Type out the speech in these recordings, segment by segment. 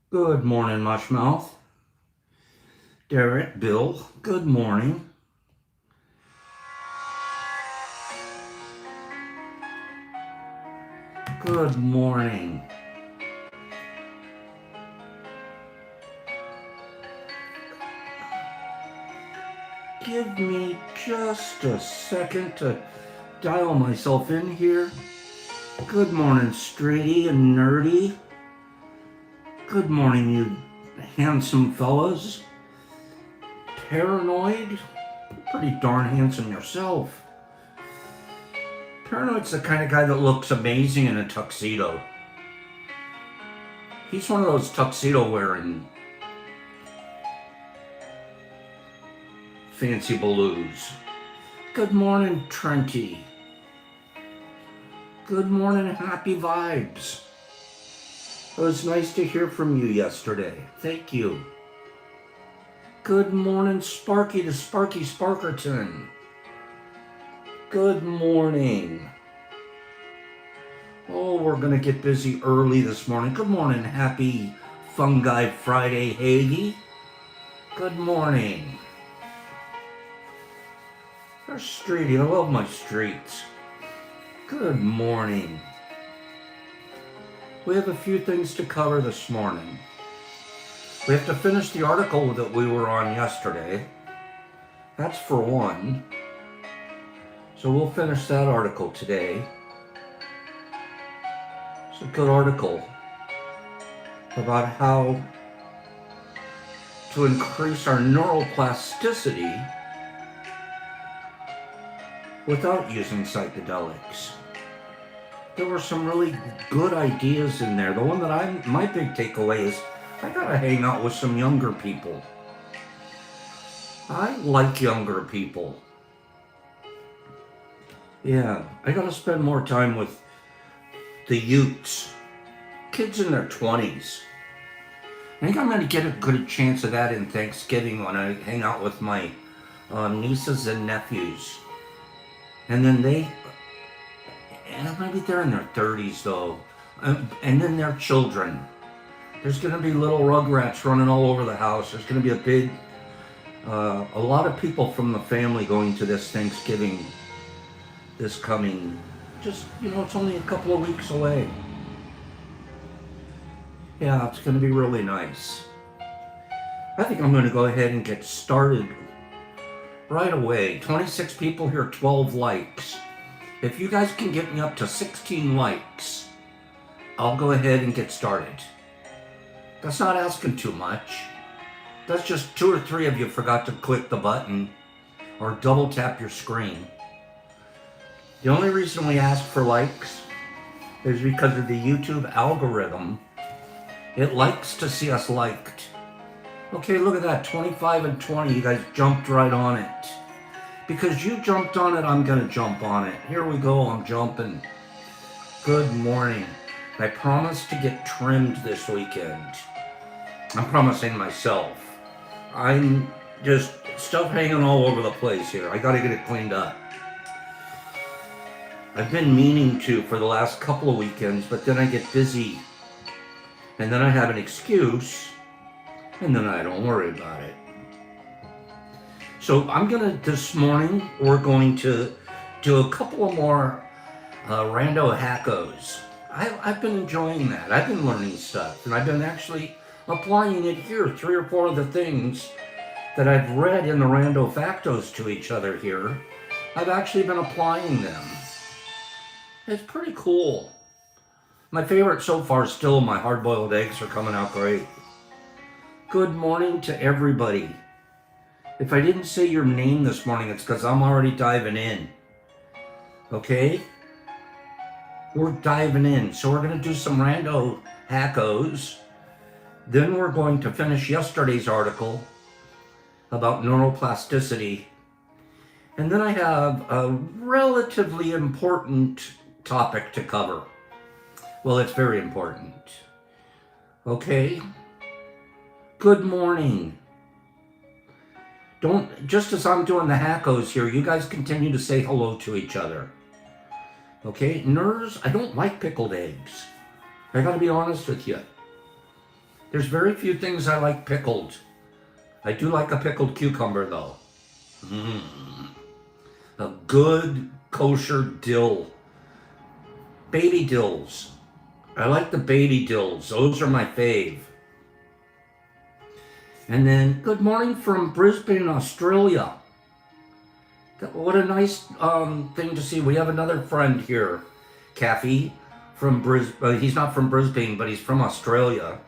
Good morning, Mushmouth. Derek, Bill, good morning. Good morning. Give me just a second to dial myself in here. Good morning, Straighty and Nerdy. Good morning, you handsome fellas. Paranoid? Pretty darn handsome yourself. Paranoid's the kind of guy that looks amazing in a tuxedo. He's one of those tuxedo wearing fancy balloons. Good morning, Trenty. Good morning, happy vibes. It was nice to hear from you yesterday. Thank you. Good morning, Sparky to Sparky Sparkerton. Good morning. Oh, we're going to get busy early this morning. Good morning, happy Fungi Friday, Hagee. Good morning. There's Streety. I love my streets. Good morning. We have a few things to cover this morning. We have to finish the article that we were on yesterday. That's for one. So we'll finish that article today. It's a good article about how to increase our neuroplasticity without using psychedelics. There were some really good ideas in there. The one that my big takeaway is I gotta hang out with some younger people. I like younger people. Yeah, I gotta spend more time with the youths, kids in their 20s. I think I'm gonna get a good chance of that in Thanksgiving when I hang out with my nieces and nephews. And then maybe they're in their 30s though. And then their children. There's gonna be little rugrats running all over the house. There's gonna be a lot of people from the family going to this Thanksgiving this coming, it's only a couple of weeks away. Yeah, it's gonna be really nice. I think I'm gonna go ahead and get started right away. 26 people here, 12 likes. If you guys can get me up to 16 likes, I'll go ahead and get started. That's not asking too much. That's just 2 or 3 of you forgot to click the button or double tap your screen. The only reason we ask for likes is because of the YouTube algorithm. It likes to see us liked. Okay, look at that, 25 and 20, you guys jumped right on it. Because you jumped on it, I'm gonna jump on it. Here we go, I'm jumping. Good morning. I promise to get trimmed this weekend. I'm promising myself. I'm just stuff hanging all over the place here. I gotta get it cleaned up. I've been meaning to for the last couple of weekends, but then I get busy. And then I have an excuse, and then I don't worry about it. So this morning, we're going to do a couple of more rando hackos. I've been enjoying that. I've been learning stuff, and I've been actually applying it here. 3 or 4 of the things that I've read in the rando factos to each other here, I've actually been applying them. It's pretty cool. My favorite so far is still my hard-boiled eggs are coming out great. Good morning to everybody. If I didn't say your name this morning, it's because I'm already diving in. Okay? We're diving in. So we're going to do some rando hackos. Then we're going to finish yesterday's article about neuroplasticity. And then I have a relatively important topic to cover. Well, it's very important. Okay? Good morning. Just as I'm doing the hackos here, you guys continue to say hello to each other. Okay? Nurs, I don't like pickled eggs. I gotta be honest with you. There's very few things I like pickled. I do like a pickled cucumber though. Mm. A good kosher dill. Baby dills. I like the baby dills. Those are my fave. And then, good morning from Brisbane, Australia. What a nice thing to see. We have another friend here, Kathy, from Brisbane. He's not from Brisbane, but he's from Australia.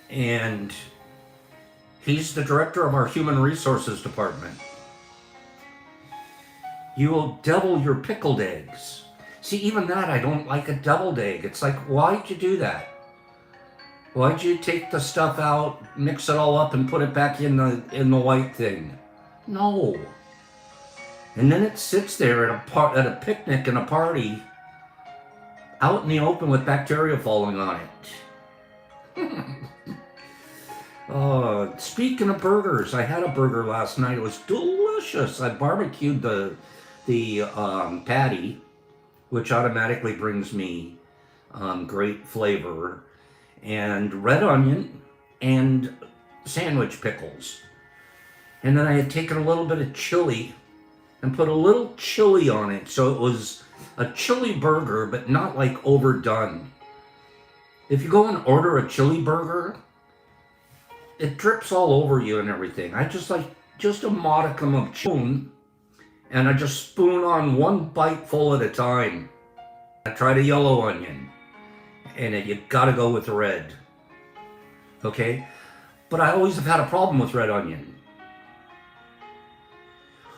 And he's the director of our human resources department. You will devil your pickled eggs. See, even that, I don't like a deviled egg. It's like, why'd you do that? Why'd you take the stuff out, mix it all up, and put it back in the white thing? No. And then it sits there at a picnic and a party, out in the open with bacteria falling on it. Speaking of burgers, I had a burger last night. It was delicious. I barbecued the patty, which automatically brings me great flavor, and red onion and sandwich pickles. And then I had taken a little bit of chili and put a little chili on it, so it was a chili burger, but not like overdone. If you go and order a chili burger, it drips all over you and everything. I just like just a modicum of chili, and I just spoon on one bite full at a time. I tried a yellow onion, and you gotta go with the red. Okay? But I always have had a problem with red onion.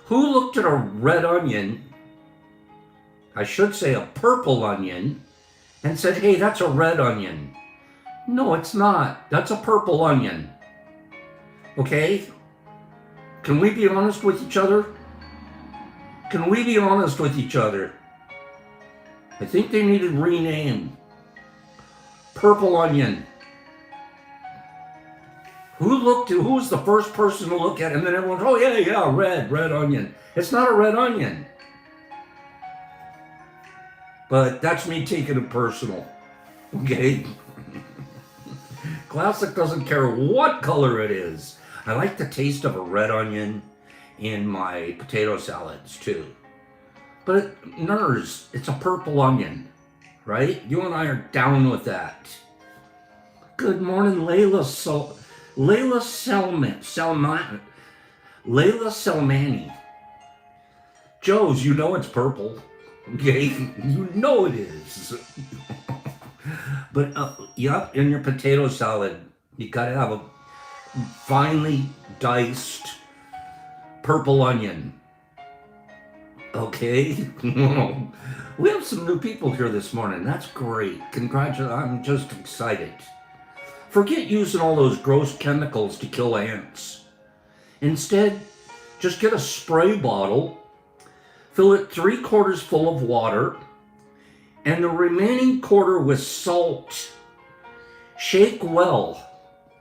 Who looked at a red onion, I should say a purple onion, and said, hey, that's a red onion? No, it's not. That's a purple onion. Okay? Can we be honest with each other? Can we be honest with each other? I think they needed renamed. Purple onion. Who was the first person to look at it? And then everyone's, oh yeah, red onion. It's not a red onion. But that's me taking it personal. Okay? Classic doesn't care what color it is. I like the taste of a red onion in my potato salads too. But nurse, it's a purple onion, right? You and I are down with that. Good morning, Layla Selmani. Joe's, you know it's purple. Okay? You know it is. But, yep, in your potato salad, you gotta have a finely diced purple onion. Okay? We have some new people here this morning. That's great. Congratulations. I'm just excited. Forget using all those gross chemicals to kill ants. Instead, just get a spray bottle, fill it 3/4 full of water, and the remaining quarter with salt. Shake well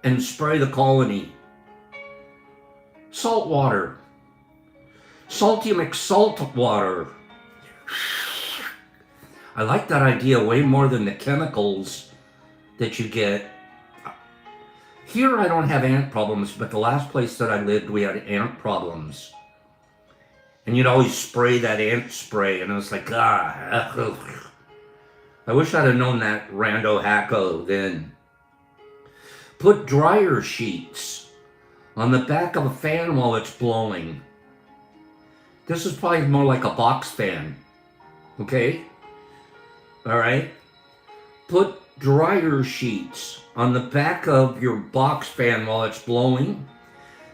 and spray the colony. Salt water. Salty McSalt water. I like that idea way more than the chemicals that you get. Here I don't have ant problems, but the last place that I lived, we had ant problems. And you'd always spray that ant spray, and I was like, I wish I'd have known that rando hacko then. Put dryer sheets on the back of a fan while it's blowing. This is probably more like a box fan. Okay? All right? Put dryer sheets on the back of your box fan while it's blowing.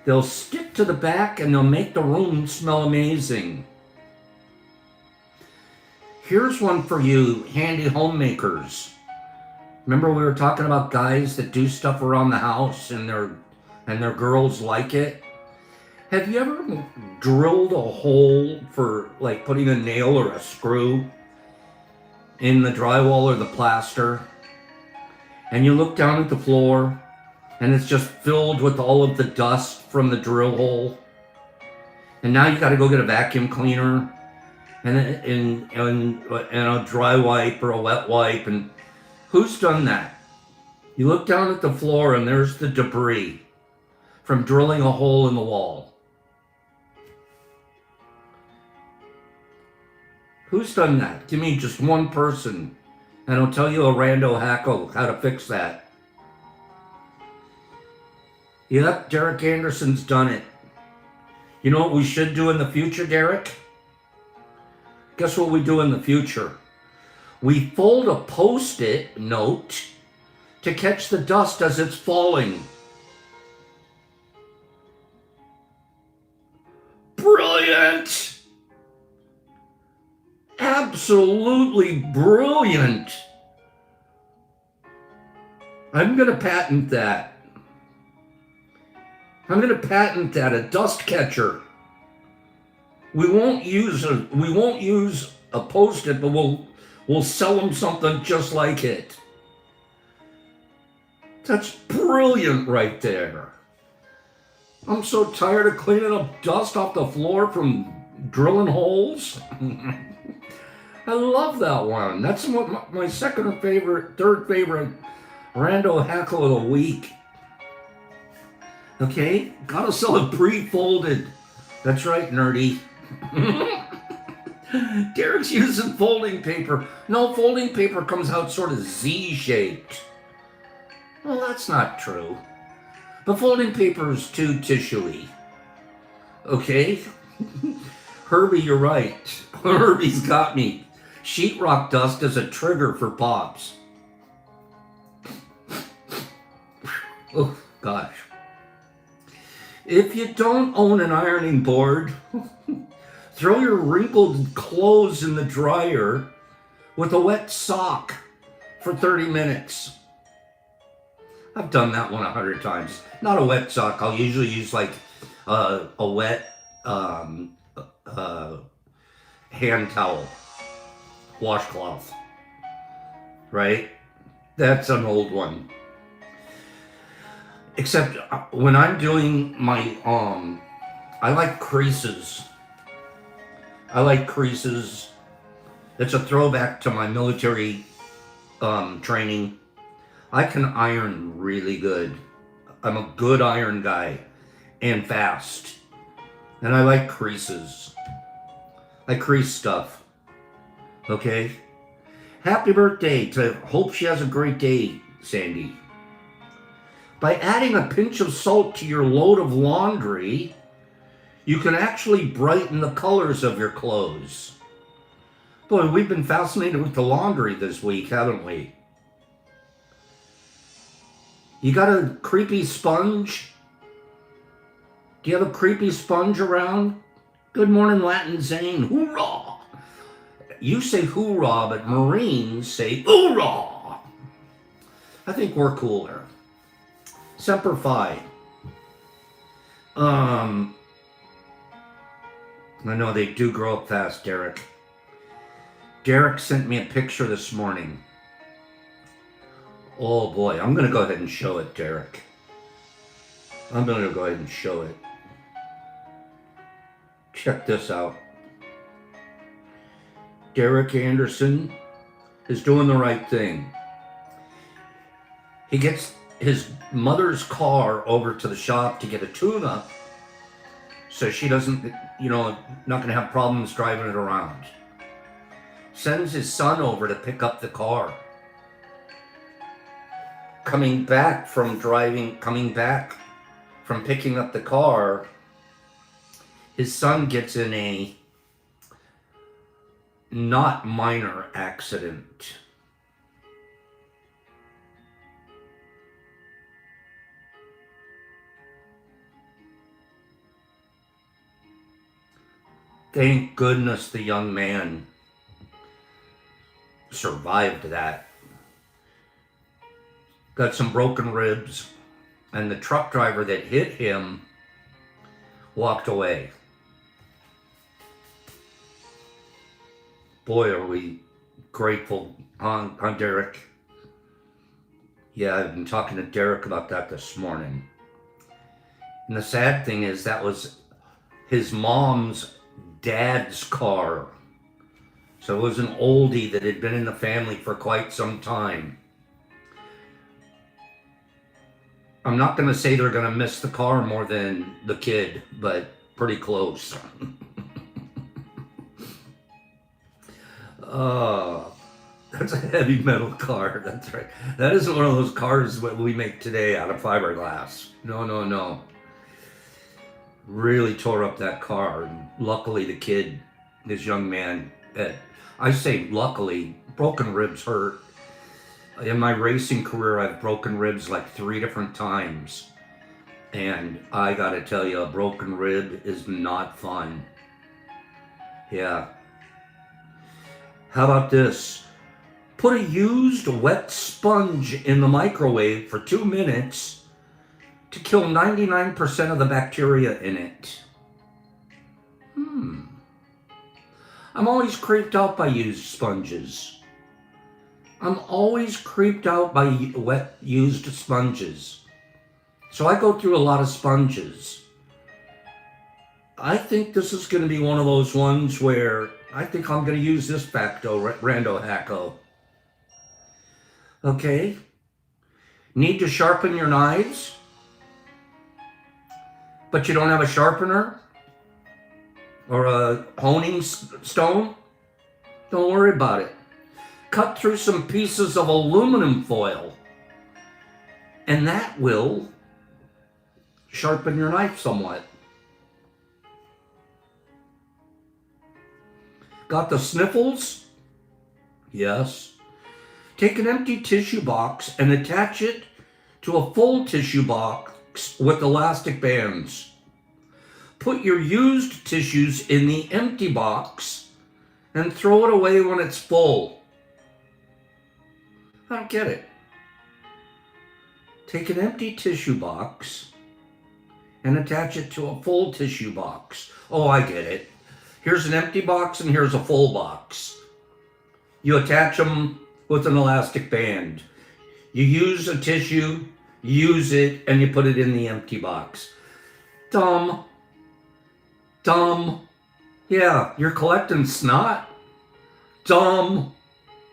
They'll stick to the back and they'll make the room smell amazing. Here's one for you handy homemakers. Remember we were talking about guys that do stuff around the house and their girls like it? Have you ever drilled a hole for like putting a nail or a screw in the drywall or the plaster? And you look down at the floor and it's just filled with all of the dust from the drill hole. And now you got to go get a vacuum cleaner and a dry wipe or a wet wipe and Who's done that? You look down at the floor and there's the debris from drilling a hole in the wall. Who's done that? Give me just one person, and I'll tell you a rando hackle how to fix that. Yep, Derek Anderson's done it. You know what we should do in the future, Derek? Guess what we do in the future? We fold a Post-it note to catch the dust as it's falling. Brilliant! Absolutely brilliant! I'm going to patent that. I'm going to patent that, a dust catcher. We won't use a Post-it, but we'll sell them something just like it. That's brilliant right there. I'm so tired of cleaning up dust off the floor from drilling holes. I love that one. That's my third favorite rando hackle of the week. Okay, gotta sell it pre-folded. That's right, nerdy. Derek's using folding paper. No, folding paper comes out sort of Z-shaped. Well, that's not true. But folding paper is too tissuey. Okay? Herbie, you're right. Herbie's got me. Sheetrock dust is a trigger for Pops. Oh, gosh. If you don't own an ironing board, throw your wrinkled clothes in the dryer with a wet sock for 30 minutes. I've done that one 100 times. Not a wet sock. I'll usually use like a wet hand towel, washcloth, right? That's an old one. Except when I'm doing my, I like creases. It's a throwback to my military training. I can iron really good. I'm a good iron guy and fast. And I like creases. I crease stuff. Okay? Happy birthday to hope she has a great day, Sandy. By adding a pinch of salt to your load of laundry, you can actually brighten the colors of your clothes. Boy, we've been fascinated with the laundry this week, haven't we? You got a creepy sponge? Do you have a creepy sponge around? Good morning, Latin Zane. Hoorah! You say hoorah, but Marines say hoorah! I think we're cooler. Semper Fi. I know they do grow up fast, Derek. Derek sent me a picture this morning. Oh boy, I'm going to go ahead and show it, Derek. I'm going to go ahead and show it. Check this out. Derek Anderson is doing the right thing. He gets his mother's car over to the shop to get a tune-up so she doesn't, not going to have problems driving it around. Sends his son over to pick up the car. Coming back from picking up the car, his son gets in a not minor accident. Thank goodness the young man survived that. Got some broken ribs, and the truck driver that hit him walked away. Boy, are we grateful, on Derek. Yeah, I've been talking to Derek about that this morning. And the sad thing is that was his mom's dad's car. So it was an oldie that had been in the family for quite some time. I'm not going to say they're going to miss the car more than the kid, but pretty close. uh, that's a heavy metal car. That's right. That isn't one of those cars that we make today out of fiberglass. No, no, no. Really tore up that car. And luckily, the kid, this young man, I say luckily, broken ribs hurt. In my racing career, I've broken ribs like 3 different times. And I gotta tell you, a broken rib is not fun. Yeah. How about this? Put a used wet sponge in the microwave for 2 minutes to kill 99% of the bacteria in it. I'm always creeped out by used sponges. I'm always creeped out by wet used sponges. So I go through a lot of sponges. I think this is going to be one of those ones where I think I'm going to use this Facto Rando Hacko. Okay. Need to sharpen your knives, but you don't have a sharpener or a honing stone? Don't worry about it. Cut through some pieces of aluminum foil, and that will sharpen your knife somewhat. Got the sniffles? Yes. Take an empty tissue box and attach it to a full tissue box with elastic bands. Put your used tissues in the empty box and throw it away when it's full. I don't get it. Take an empty tissue box and attach it to a full tissue box. Oh, I get it. Here's an empty box and here's a full box. You attach them with an elastic band. You use a tissue, use it, and you put it in the empty box. Dumb. Dumb. Yeah, you're collecting snot? Dumb.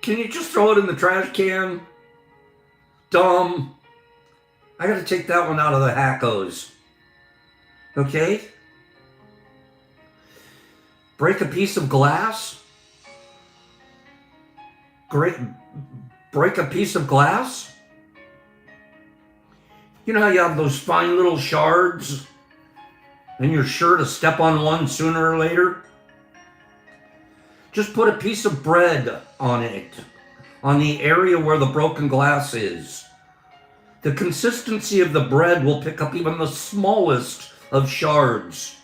Can you just throw it in the trash can? Dumb. I gotta take that one out of the hackos. Okay? Break a piece of glass? Break a piece of glass? You know how you have those fine little shards and you're sure to step on one sooner or later? Just put a piece of bread on it, on the area where the broken glass is. The consistency of the bread will pick up even the smallest of shards.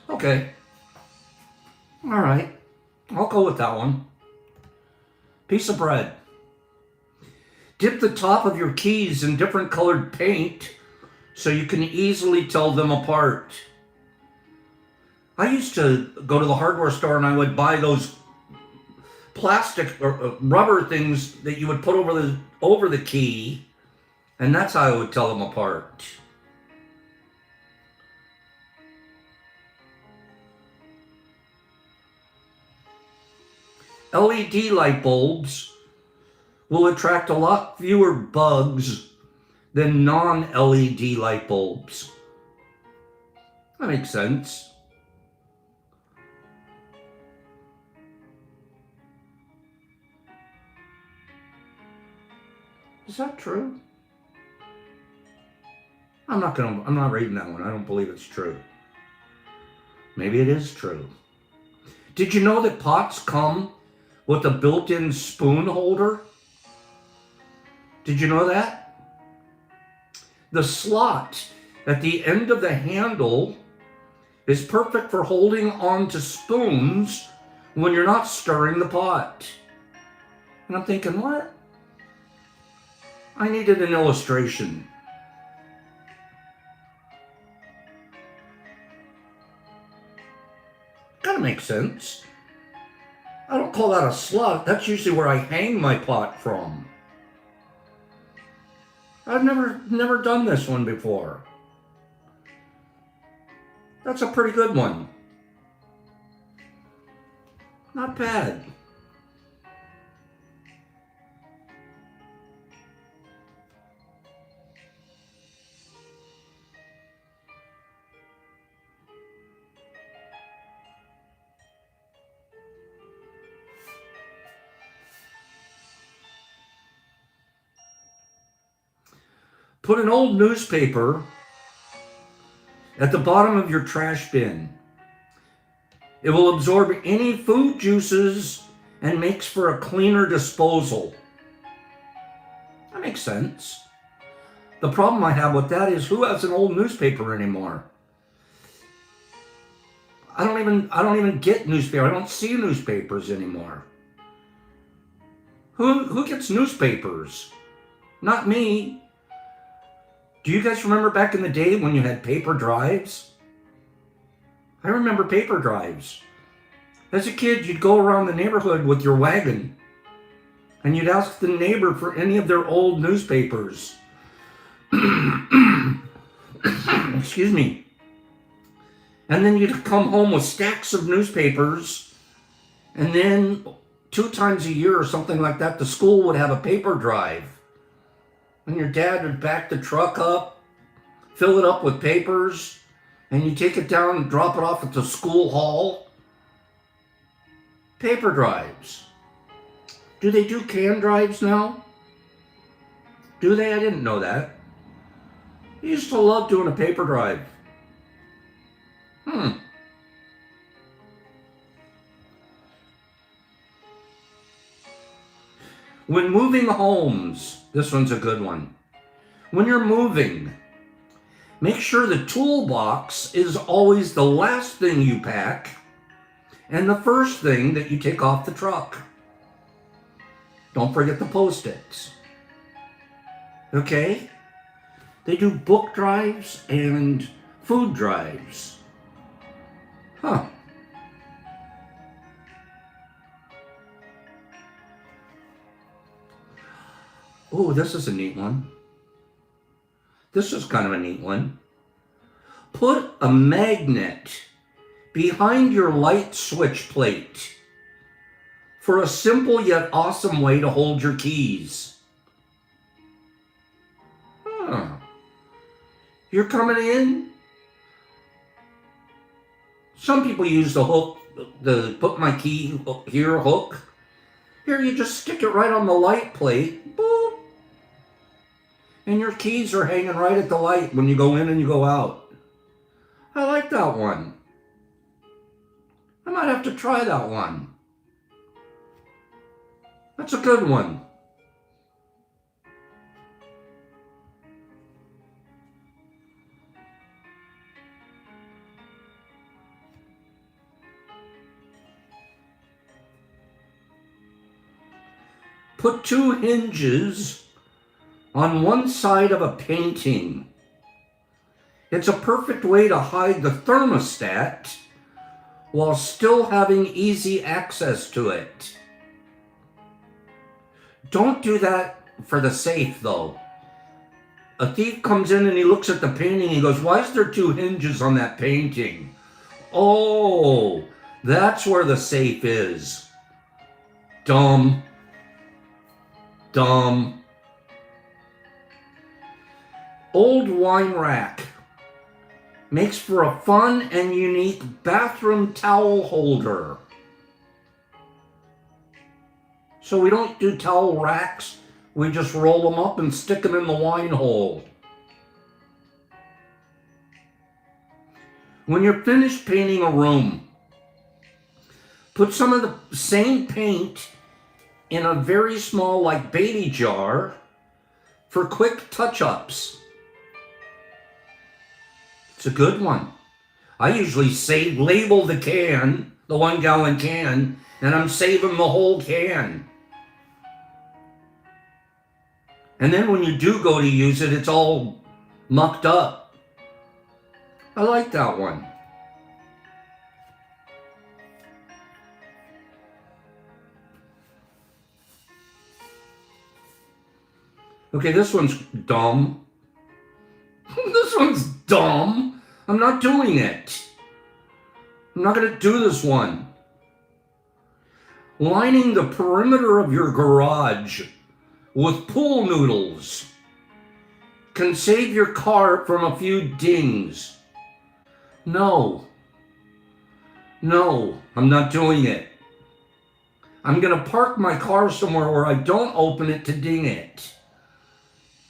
Okay. All right. I'll go with that one. Piece of bread. Dip the top of your keys in different colored paint so you can easily tell them apart. I used to go to the hardware store and I would buy those plastic or rubber things that you would put over the key, and that's how I would tell them apart. LED light bulbs will attract a lot fewer bugs than non-LED light bulbs. That makes sense. Is that true? I'm not reading that one. I don't believe it's true. Maybe it is true. Did you know that pots come with a built-in spoon holder? Did you know that? The slot at the end of the handle is perfect for holding on to spoons when you're not stirring the pot. And I'm thinking, what? I needed an illustration. Kind of makes sense. I don't call that a slot. That's usually where I hang my pot from. I've never done this one before. That's a pretty good one. Not bad. Put an old newspaper at the bottom of your trash bin. It will absorb any food juices and makes for a cleaner disposal. That makes sense. The problem I have with that is, who has an old newspaper anymore? I don't even get newspaper. I don't see newspapers anymore. Who gets newspapers? Not me. Do you guys remember back in the day when you had paper drives? I remember paper drives. As a kid, you'd go around the neighborhood with your wagon and you'd ask the neighbor for any of their old newspapers. Excuse me. And then you'd come home with stacks of newspapers, and then 2 times a year or something like that, the school would have a paper drive. And your dad would back the truck up, fill it up with papers, and you take it down and drop it off at the school hall. Paper drives. Do they do can drives now? Do they? I didn't know that. I used to love doing a paper drive. When moving homes, this one's a good one. When you're moving, make sure the toolbox is always the last thing you pack and the first thing that you take off the truck. Don't forget the Post-its. Okay? They do book drives and food drives. Huh. Oh, this is a neat one. This is kind of a neat one. Put a magnet behind your light switch plate for a simple yet awesome way to hold your keys. Huh. You're coming in? Some people use the hook, the put my key here hook. Here, you just stick it right on the light plate. Boop. And your keys are hanging right at the light when you go in and you go out. I like that one. I might have to try that one. That's a good one. Put 2 hinges on one side of a painting. It's a perfect way to hide the thermostat while still having easy access to it. Don't do that for the safe, though. A thief comes in and he looks at the painting and he goes, "Why is there 2 hinges on that painting?" Oh, that's where the safe is. Dumb. Dumb. Old wine rack makes for a fun and unique bathroom towel holder. So we don't do towel racks, we just roll them up and stick them in the wine hole. When you're finished painting a room, put some of the same paint in a very small, like baby jar, for quick touch-ups. It's a good one. I usually label the can, the 1-gallon can, and I'm saving the whole can. And then when you do go to use it, it's all mucked up. I like that one. Okay, this one's dumb. This one's dumb. I'm not doing it. I'm not going to do this one. Lining the perimeter of your garage with pool noodles can save your car from a few dings. No. No, I'm not doing it. I'm going to park my car somewhere where I don't open it to ding it.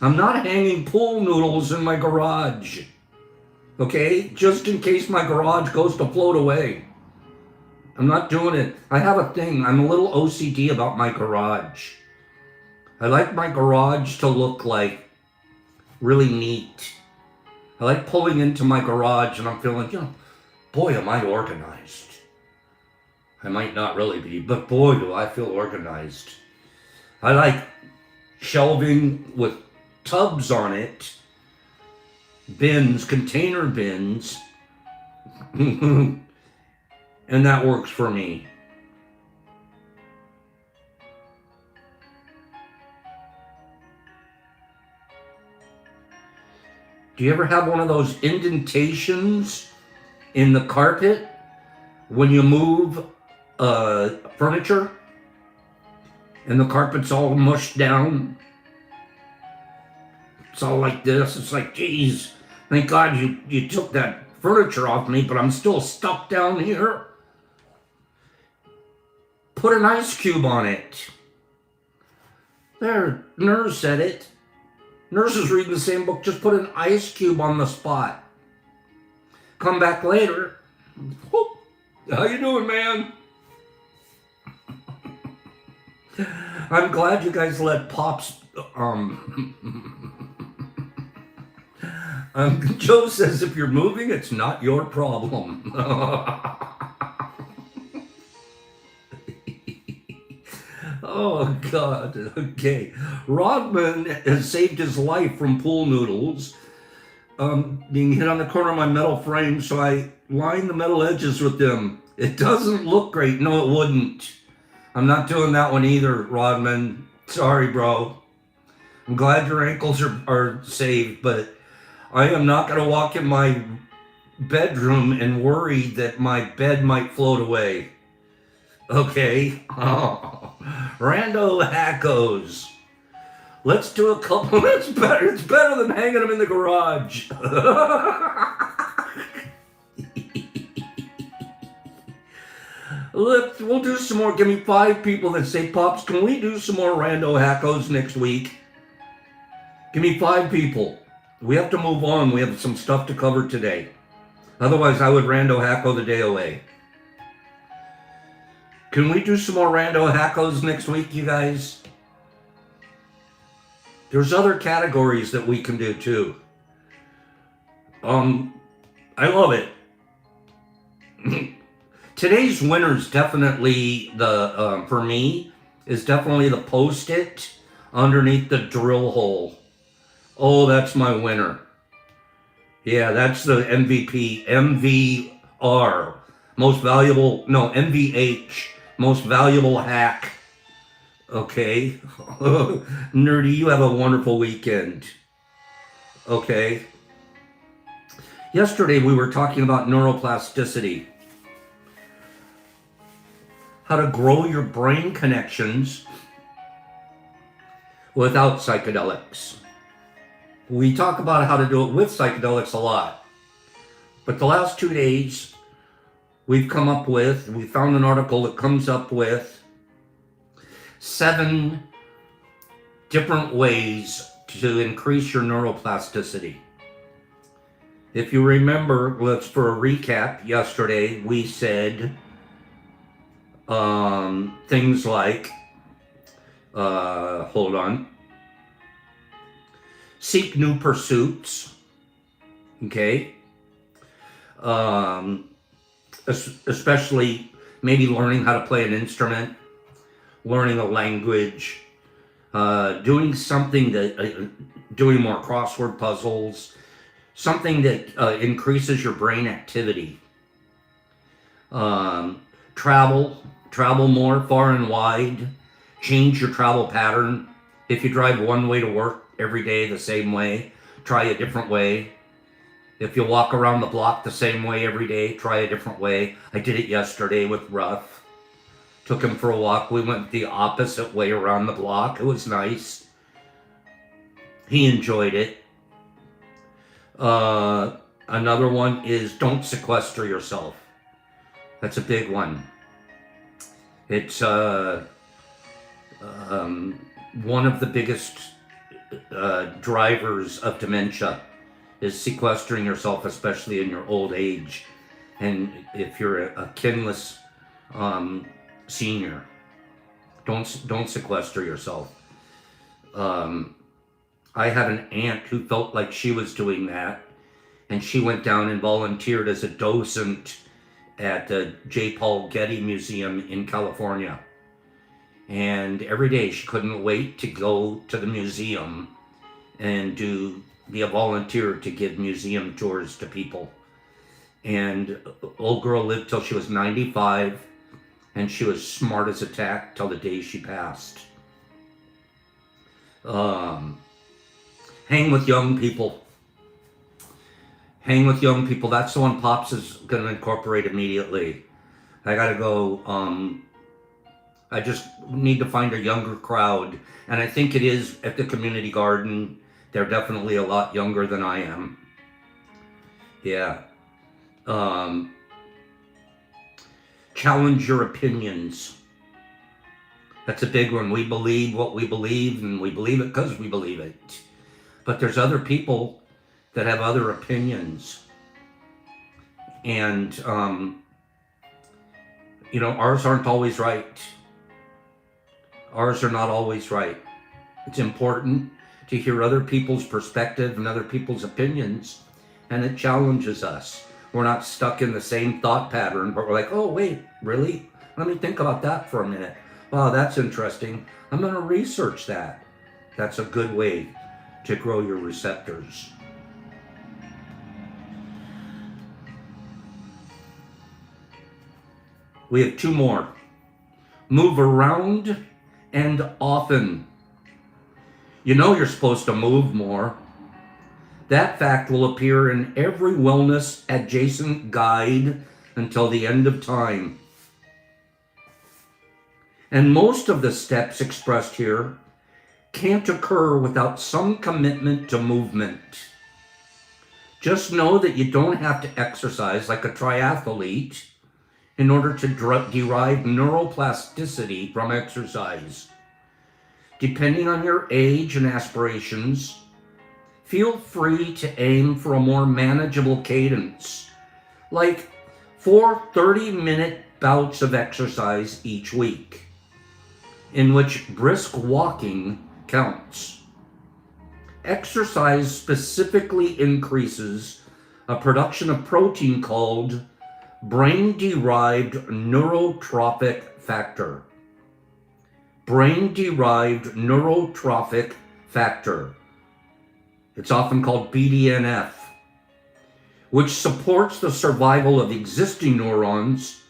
I'm not hanging pool noodles in my garage. Okay? Just in case my garage goes to float away. I'm not doing it. I have a thing. I'm a little OCD about my garage. I like my garage to look like really neat. I like pulling into my garage and I'm feeling, boy, am I organized. I might not really be, but boy, do I feel organized. I like shelving with tubs on it, bins, container bins, and that works for me. Do you ever have one of those indentations in the carpet when you move furniture and the carpet's all mushed down? It's all like this. It's like, geez, thank God you took that furniture off me, but I'm still stuck down here. Put an ice cube on it. There, nurse said it. Nurse is reading the same book. Just put an ice cube on the spot. Come back later. Whoop. How you doing, man? I'm glad you guys let Pops. Joe says if you're moving, it's not your problem. Oh, God. Okay. Rodman has saved his life from pool noodles being hit on the corner of my metal frame, so I line the metal edges with them. It doesn't look great. No, it wouldn't. I'm not doing that one either, Rodman. Sorry, bro. I'm glad your ankles are saved, but I am not going to walk in my bedroom and worry that my bed might float away. Okay. Oh. Rando hackos. Let's do a couple. That's better. It's better than hanging them in the garage. We'll do some more. Give me 5 people that say, Pops, can we do some more rando hackos next week? Give me 5 people. We have to move on. We have some stuff to cover today. Otherwise, I would rando hacko the day away. Can we do some more rando hackos next week, you guys? There's other categories that we can do too. I love it. Today's winner's definitely for me, is definitely the Post-it underneath the drill hole. Oh, that's my winner. Yeah, that's the MVP, MVR, MVH, most valuable hack. Okay. Nerdy, you have a wonderful weekend. Okay. Yesterday we were talking about neuroplasticity. How to grow your brain connections without psychedelics. We talk about how to do it with psychedelics a lot. But the last 2 days, we found an article that comes up with 7 different ways to increase your neuroplasticity. If you remember, for a recap, yesterday we said things like, seek new pursuits, okay? Especially maybe learning how to play an instrument, learning a language, doing something doing more crossword puzzles, something that increases your brain activity. Travel more far and wide, change your travel pattern. If you drive one way to work every day the same way, try a different way. If you walk around the block the same way every day, try a different way. I did it yesterday with Ruff. Took him for a walk. We went the opposite way around the block. It was nice. He enjoyed it. Another one is don't sequester yourself. That's a big one. It's one of the biggest drivers of dementia, is sequestering yourself, especially in your old age. And if you're a kinless senior, don't sequester yourself. I had an aunt who felt like she was doing that, and she went down and volunteered as a docent at the J. Paul Getty Museum in California. And every day she couldn't wait to go to the museum and be a volunteer to give museum tours to people. And old girl lived till she was 95, and she was smart as a tack till the day she passed. Hang with young people. Hang with young people. That's the one Pops is going to incorporate immediately. I got to go. I just need to find a younger crowd. And I think it is at the community garden. They're definitely a lot younger than I am. Yeah. Challenge your opinions. That's a big one. We believe what we believe, and we believe it because we believe it. But there's other people that have other opinions. And, ours aren't always right. Ours are not always right. It's important to hear other people's perspective and other people's opinions, and it challenges us. We're not stuck in the same thought pattern, but we're like, oh, wait, really? Let me think about that for a minute. Wow, that's interesting. I'm going to research that. That's a good way to grow your receptors. We have 2 more. Move around and often. You know you're supposed to move more. That fact will appear in every wellness adjacent guide until the end of time. And most of the steps expressed here can't occur without some commitment to movement. Just know that you don't have to exercise like a triathlete in order to derive neuroplasticity from exercise. Depending on your age and aspirations, feel free to aim for a more manageable cadence, like 4 30-minute bouts of exercise each week, in which brisk walking counts. Exercise specifically increases a production of protein called brain-derived neurotrophic factor. Brain-derived neurotrophic factor. It's often called BDNF, which supports the survival of existing neurons,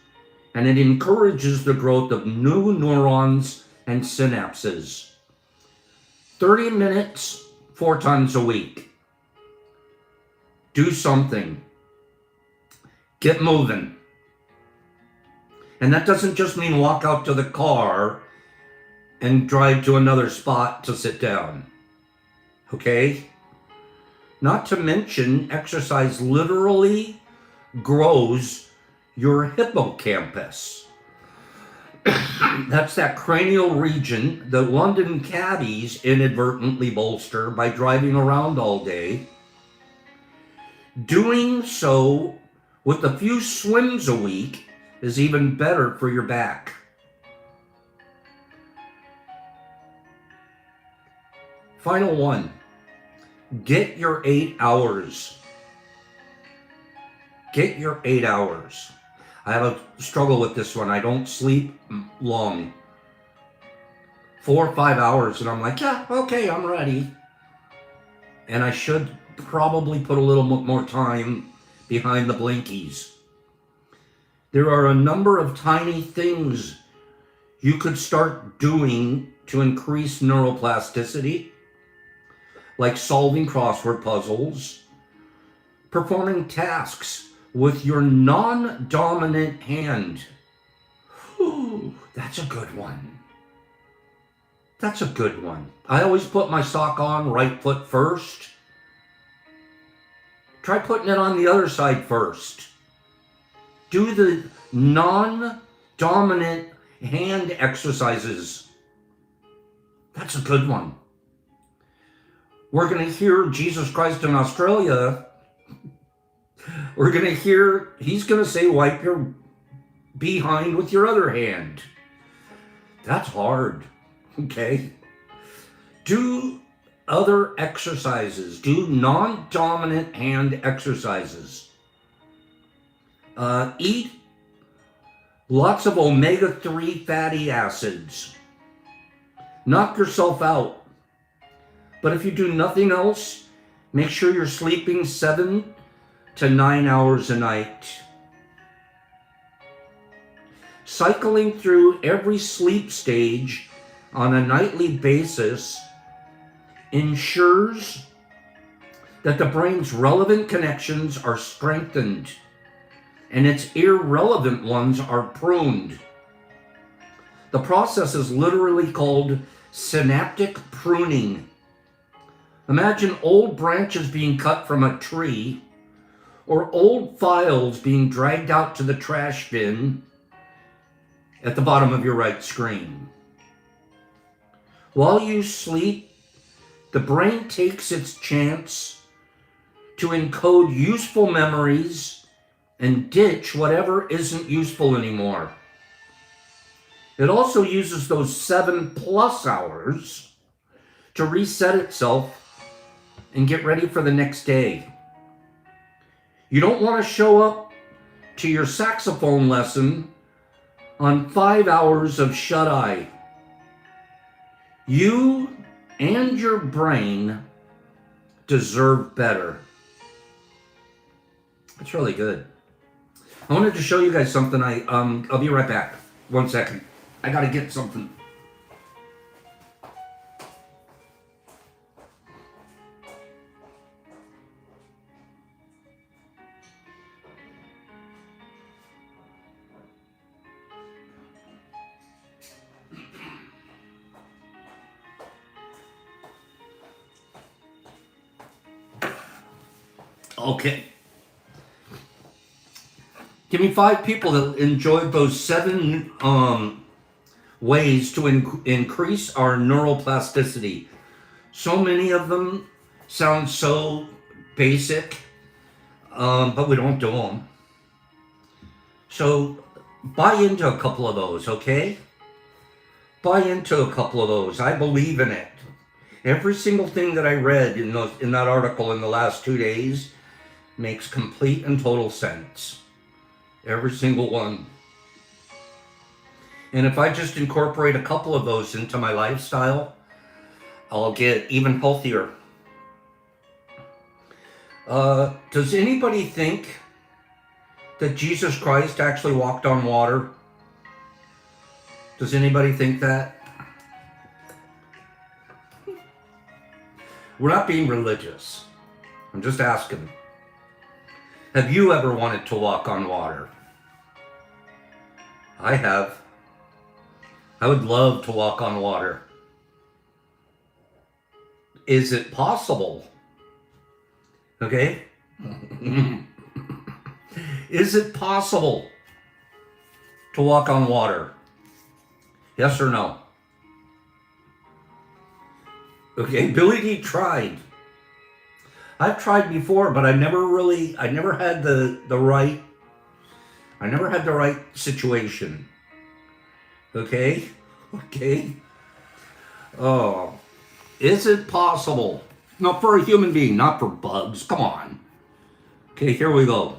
and it encourages the growth of new neurons and synapses. 30 minutes, 4 times a week. Do something. Get moving. And that doesn't just mean walk out to the car and drive to another spot to sit down. Okay? Not to mention, exercise literally grows your hippocampus. That's that cranial region that London cabbies inadvertently bolster by driving around all day. Doing so with a few swims a week is even better for your back. Final one. Get your 8 hours. Get your 8 hours. I have a struggle with this one. I don't sleep long. 4 or 5 hours, and I'm like, yeah, okay, I'm ready. And I should probably put a little more time behind the blinkies. There are a number of tiny things you could start doing to increase neuroplasticity, like solving crossword puzzles, performing tasks with your non-dominant hand. Ooh, that's a good one. That's a good one. I always put my sock on right foot first. Try putting it on the other side first. Do the non-dominant hand exercises. That's a good one. We're going to hear Jesus Christ in Australia. We're going to hear, he's going to say, wipe your behind with your other hand. That's hard, okay? Do other exercises. Do non-dominant hand exercises. Eat lots of omega-3 fatty acids. Knock yourself out. But if you do nothing else, make sure you're sleeping 7 to 9 hours a night. Cycling through every sleep stage on a nightly basis ensures that the brain's relevant connections are strengthened and its irrelevant ones are pruned. The process is literally called synaptic pruning. Imagine old branches being cut from a tree or old files being dragged out to the trash bin at the bottom of your right screen. While you sleep, the brain takes its chance to encode useful memories and ditch whatever isn't useful anymore. It also uses those 7+ hours to reset itself and get ready for the next day. You don't want to show up to your saxophone lesson on 5 hours of shut-eye. You and your brain deserve better. It's really good. I wanted to show you guys something. I'll be right back. 1 second. I gotta get something. Okay. Give me 5 people that enjoyed those 7 ways to increase our neuroplasticity. So many of them sound so basic, but we don't do them. So buy into a couple of those, okay? Buy into a couple of those. I believe in it. Every single thing that I read in that article in the last 2 days makes complete and total sense. Every single one. And if I just incorporate a couple of those into my lifestyle, I'll get even healthier. Does anybody think that Jesus Christ actually walked on water? Does anybody think that? We're not being religious. I'm just asking. Have you ever wanted to walk on water? I have. I would love to walk on water. Is it possible? Okay? Is it possible to walk on water? Yes or no? Okay, Billy D tried. I've tried before, but I never had the right situation. Okay? Okay? Oh. Is it possible? No, for a human being, not for bugs. Come on. Okay, here we go.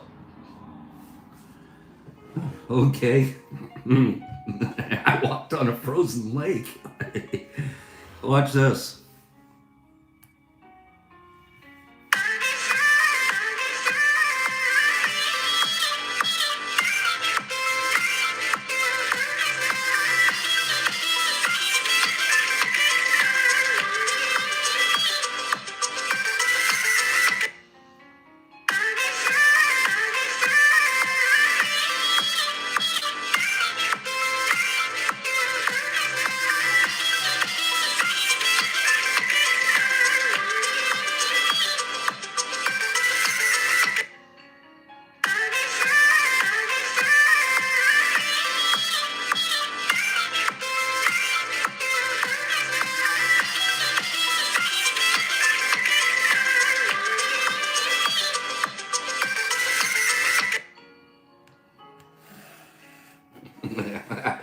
Okay. I walked on a frozen lake. Watch this.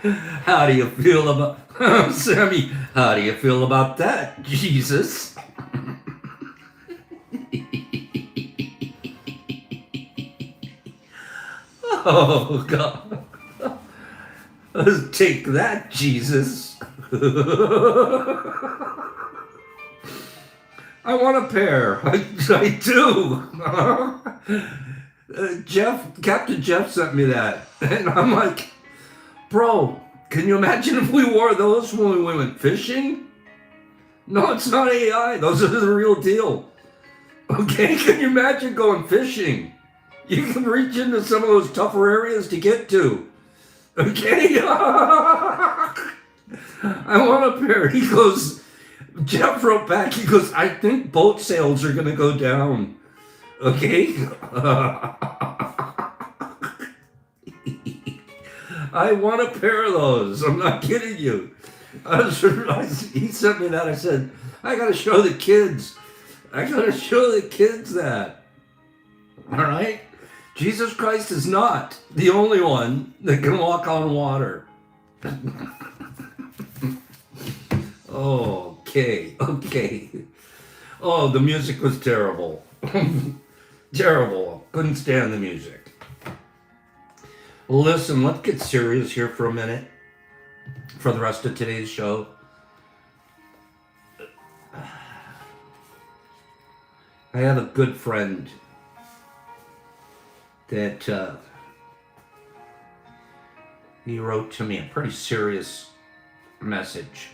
How do you feel about Sammy? How do you feel about that, Jesus? Oh God! Take that, Jesus. I want a pair. I do. Captain Jeff sent me that, and I'm like, bro, can you imagine if we wore those when we went fishing? No, it's not AI. Those are the real deal. Okay, can you imagine going fishing? You can reach into some of those tougher areas to get to. Okay? I want a pair. He goes, Jeff wrote back, he goes, I think boat sales are going to go down. Okay? I want a pair of those. I'm not kidding you. He sent me that. I said, I got to show the kids. I got to show the kids that. All right? Jesus Christ is not the only one that can walk on water. Okay. Oh, the music was terrible. Terrible. Couldn't stand the music. Listen, let's get serious here for a minute for the rest of today's show. I have a good friend that he wrote to me a pretty serious message.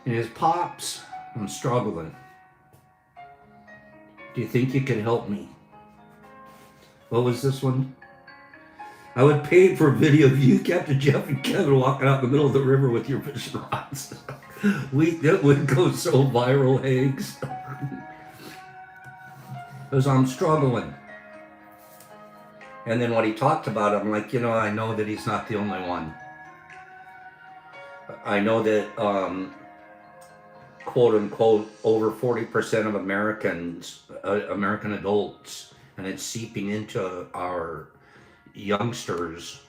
And his pops, I'm struggling. Do you think you could help me? What was this one? I would pay for a video of you, Captain Jeff, and Kevin walking out in the middle of the river with your fishing rods. That would go so viral, Hags. Because I'm struggling. And then when he talked about it, I'm like, I know that he's not the only one. I know that, quote unquote, over 40% of American adults, and it's seeping into our youngsters,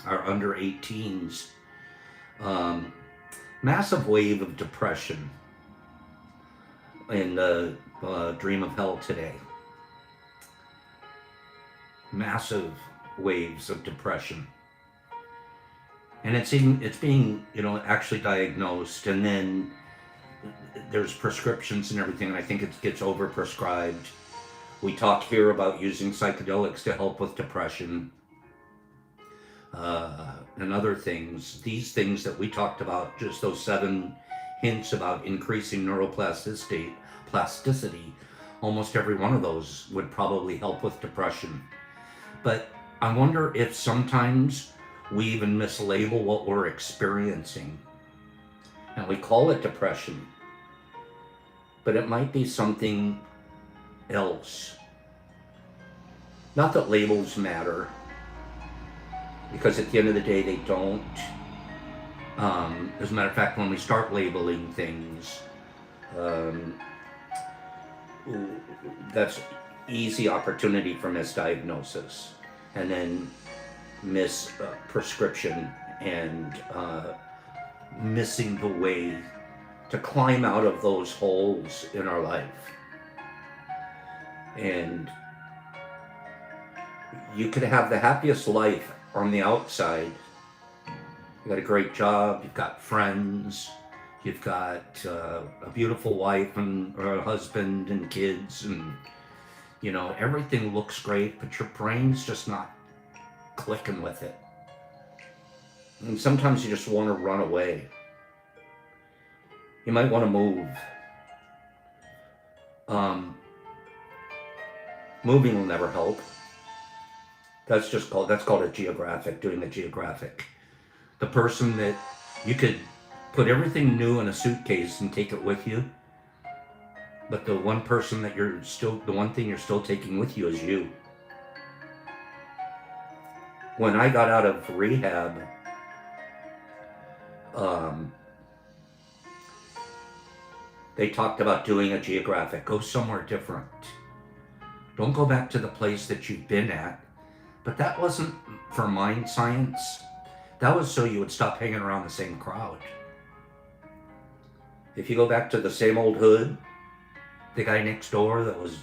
our under 18s, massive wave of depression in the dream of hell today. Massive waves of depression, and it's being actually diagnosed, and then there's prescriptions and everything, and I think it gets overprescribed. We talk here about using psychedelics to help with depression and other things. These things that we talked about, just those 7 hints about increasing neuroplasticity, almost every one of those would probably help with depression. But I wonder if sometimes we even mislabel what we're experiencing, and we call it depression, but it might be something else. Not that labels matter, because at the end of the day they don't. As a matter of fact, when we start labeling things, that's easy opportunity for misdiagnosis, and then misprescription, and missing the way to climb out of those holes in our life. And you could have the happiest life on the outside. You got a great job, you've got friends, you've got a beautiful wife and or a husband and kids, and everything looks great, but your brain's just not clicking with it. And sometimes you just want to run away. You might want to move. Moving will never help. That's called a geographic, doing a geographic. The person that you could put everything new in a suitcase and take it with you, but the one person that the one thing you're still taking with you is you. When I got out of rehab, they talked about doing a geographic. Go somewhere different. Don't go back to the place that you've been at, But that wasn't for mind science. That was so you would stop hanging around the same crowd. If you go back to the same old hood, the guy next door that was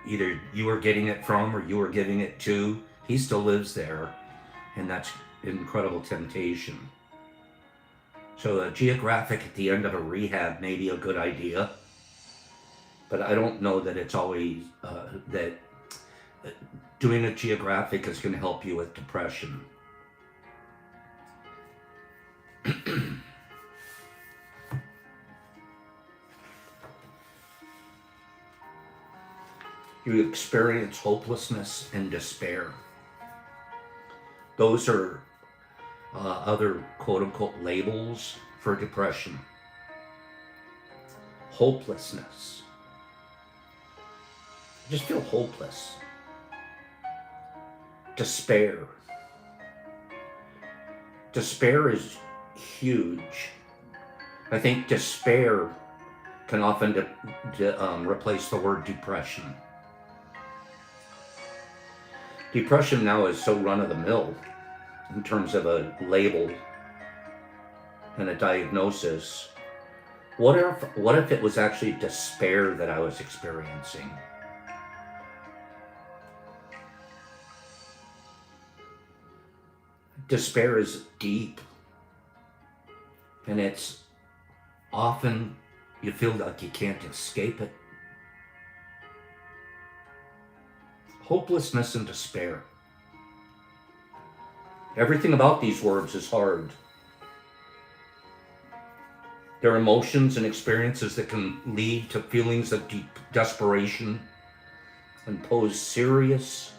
either you were getting it from or you were giving it to, he still lives there, and that's incredible temptation. So a geographic at the end of a rehab may be a good idea, but I don't know that it's always that doing a geographic is going to help you with depression. You experience hopelessness and despair. Those are other quote-unquote labels for depression. Hopelessness. I just feel hopeless. Despair. Despair is huge. I think despair can often replace the word depression. Depression now is so run-of-the-mill in terms of a label and a diagnosis. What if it was actually despair that I was experiencing? Despair is deep, and it's often you feel like you can't escape it. Hopelessness and despair. Everything about these words is hard. They're emotions and experiences that can lead to feelings of deep desperation and pose serious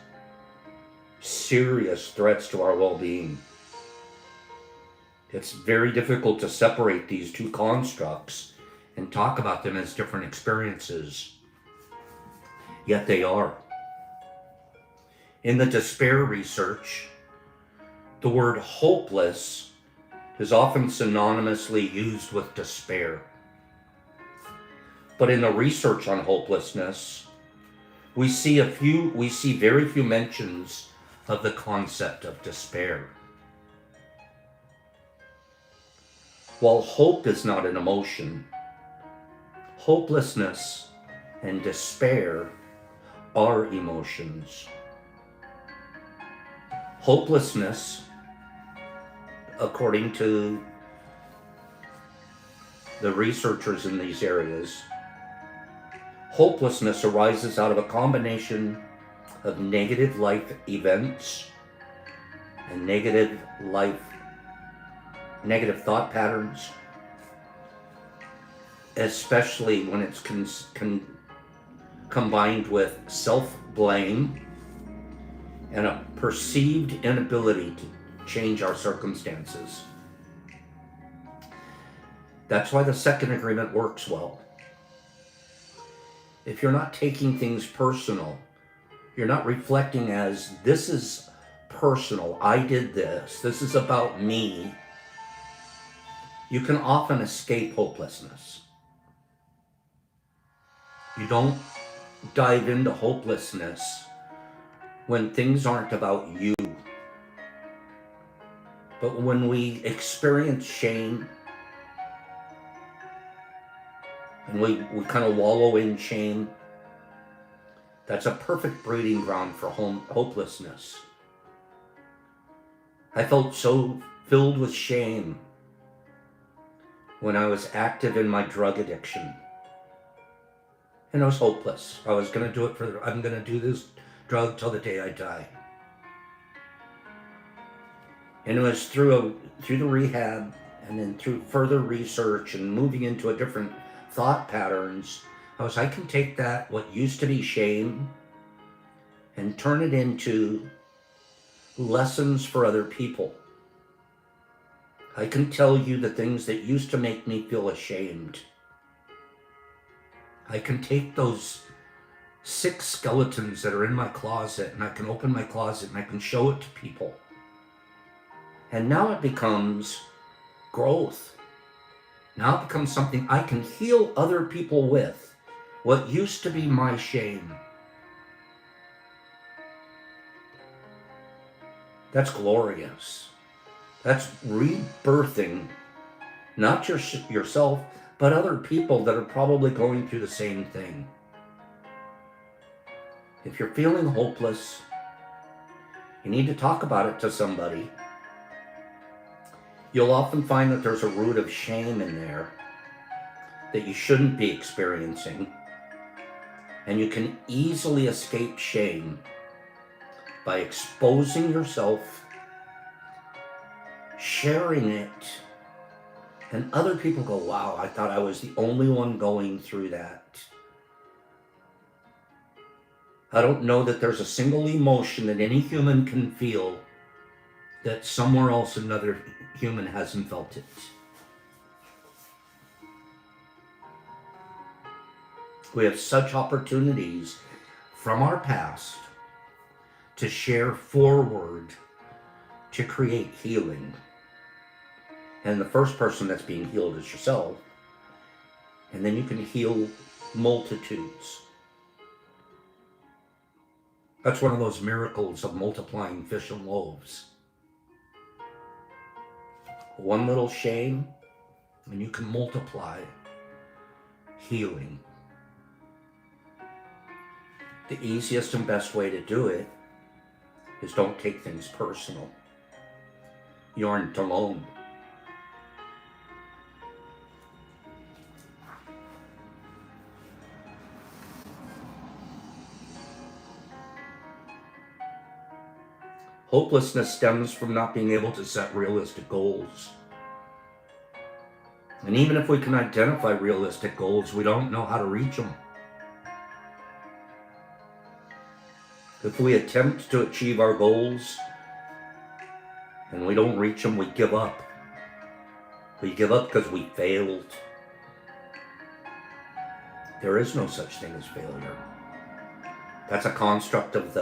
threats to our well-being. It's very difficult to separate these two constructs and talk about them as different experiences, yet they are. In the despair research, the word hopeless is often synonymously used with despair. But in the research on hopelessness, we see very few mentions of the concept of despair. While hope is not an emotion, hopelessness and despair are emotions. Hopelessness, according to the researchers in these areas, hopelessness arises out of a combination of negative life events and negative thought patterns, especially when it's combined with self-blame and a perceived inability to change our circumstances. That's why the second agreement works well. If you're not taking things personal, you're not reflecting as, this is personal, I did this is about me, you can often escape hopelessness. You don't dive into hopelessness when things aren't about you. But when we experience shame and we kind of wallow in shame, that's a perfect breeding ground for hopelessness. I felt so filled with shame when I was active in my drug addiction. And I was hopeless. I was going to do it I'm going to do this drug till the day I die. And it was through the rehab and then through further research and moving into a different thought patterns, I can take that, what used to be shame, and turn it into lessons for other people. I can tell you the things that used to make me feel ashamed. I can take those 6 skeletons that are in my closet, and I can open my closet and I can show it to people. And now it becomes growth. Now it becomes something I can heal other people with. What used to be my shame. That's glorious. That's rebirthing not just yourself, but other people that are probably going through the same thing. If you're feeling hopeless, you need to talk about it to somebody. You'll often find that there's a root of shame in there that you shouldn't be experiencing. And you can easily escape shame by exposing yourself, sharing it, and other people go, wow, I thought I was the only one going through that. I don't know that there's a single emotion that any human can feel that somewhere else another human hasn't felt it. We have such opportunities from our past to share forward to create healing. And the first person that's being healed is yourself. And then you can heal multitudes. That's one of those miracles of multiplying fish and loaves. One little shame, and you can multiply healing. The easiest and best way to do it is don't take things personal. You aren't alone. Hopelessness stems from not being able to set realistic goals. And even if we can identify realistic goals, we don't know how to reach them. If we attempt to achieve our goals and we don't reach them, we give up. We give up because we failed. There is no such thing as failure. That's a construct of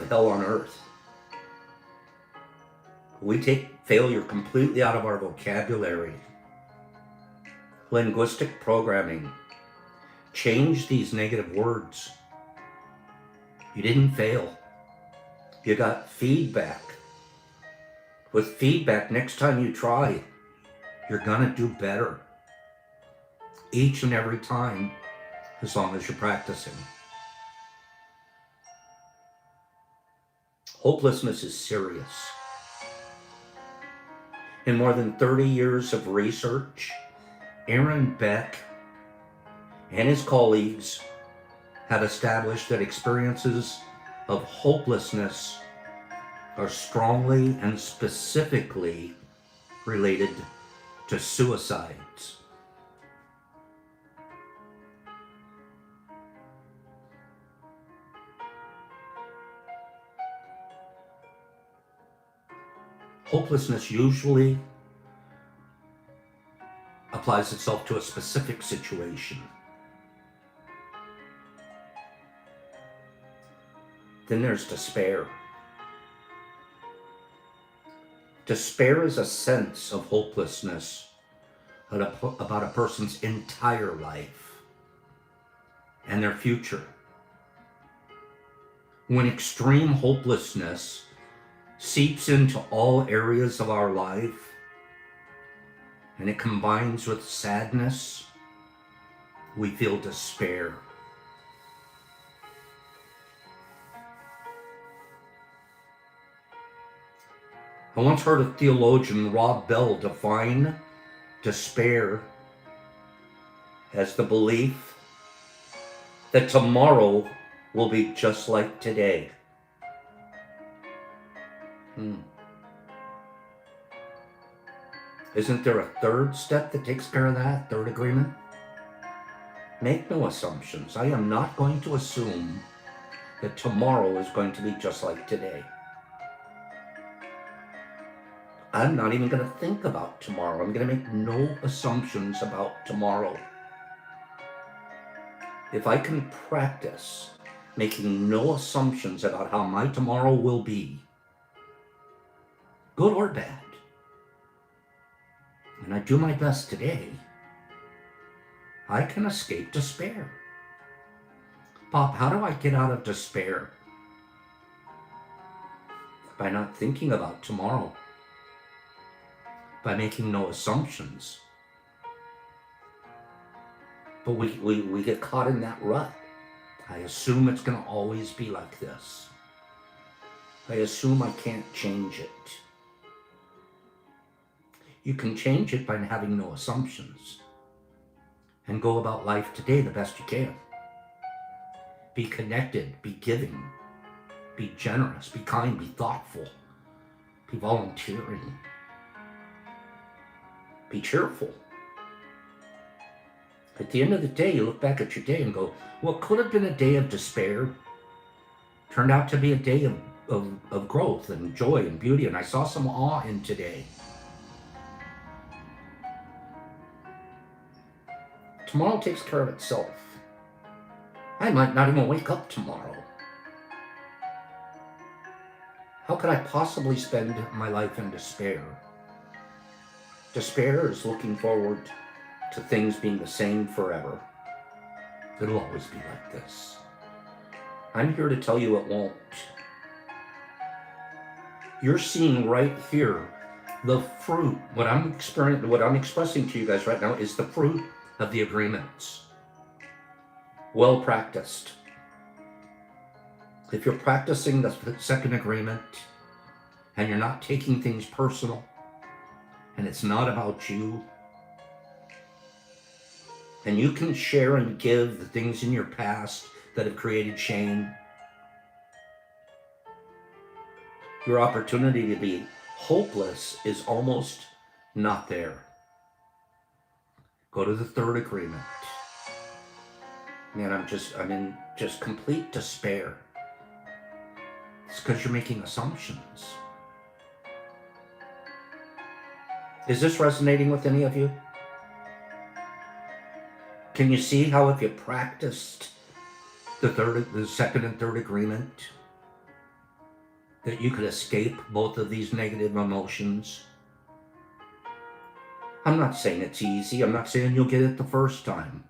hell on earth. We take failure completely out of our vocabulary. Linguistic programming. Change these negative words. You didn't fail. You got feedback. With feedback, next time you try, you're gonna do better. Each and every time, as long as you're practicing. Hopelessness is serious. In more than 30 years of research, Aaron Beck and his colleagues have established that experiences of hopelessness are strongly and specifically related to suicides. Hopelessness usually applies itself to a specific situation. Then there's despair. Despair is a sense of hopelessness about a person's entire life and their future. When extreme hopelessness seeps into all areas of our life and it combines with sadness, we feel despair. I once heard a theologian, Rob Bell, define despair as the belief that tomorrow will be just like today. Isn't there a third step that takes care of that? Third agreement? Make no assumptions. I am not going to assume that tomorrow is going to be just like today. I'm not even going to think about tomorrow. I'm going to make no assumptions about tomorrow. If I can practice making no assumptions about how my tomorrow will be, good or bad, and I do my best today, I can escape despair. Pop, how do I get out of despair? by not thinking about tomorrow, by making no assumptions. But we get caught in that rut. I assume it's going to always be like this. I assume I can't change it. You can change it by having no assumptions and go about life today the best you can. Be connected, be giving, be generous, be kind, be thoughtful, be volunteering, be cheerful. At the end of the day, you look back at your day and go, what could have been a day of despair turned out to be a day of growth and joy and beauty. And I saw some awe in today. Tomorrow takes care of itself. I might not even wake up tomorrow. How could I possibly spend my life in despair? Despair is looking forward to things being the same forever. It'll always be like this. I'm here to tell you it won't. You're seeing right here the fruit. What I'm expressing to you guys right now is the fruit of the agreements. Well practiced. If you're practicing the second agreement and you're not taking things personal and it's not about you, and you can share and give the things in your past that have created shame, your opportunity to be hopeless is almost not there. Go to the third agreement. Man, I'm in just complete despair. It's because you're making assumptions. Is this resonating with any of you? Can you see how if you practiced the second and third agreement, that you could escape both of these negative emotions? I'm not saying it's easy. I'm not saying you'll get it the first time.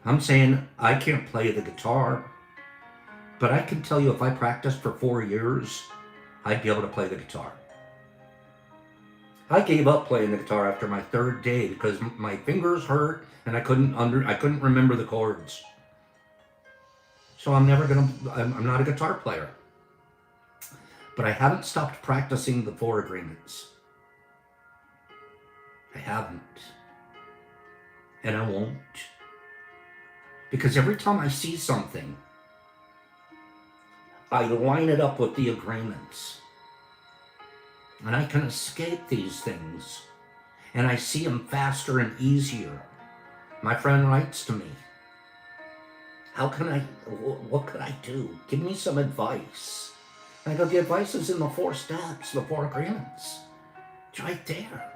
I'm saying I can't play the guitar, but I can tell you if I practiced for 4 years, I'd be able to play the guitar. I gave up playing the guitar after my third day because my fingers hurt and I couldn't remember the chords. So I'm not a guitar player. But I haven't stopped practicing the 4 agreements. I haven't. And I won't. Because every time I see something, I line it up with the agreements. And I can escape these things. And I see them faster and easier. My friend writes to me, what could I do? Give me some advice. And I go, the advice is in the 4 steps, the 4 agreements. It's right there.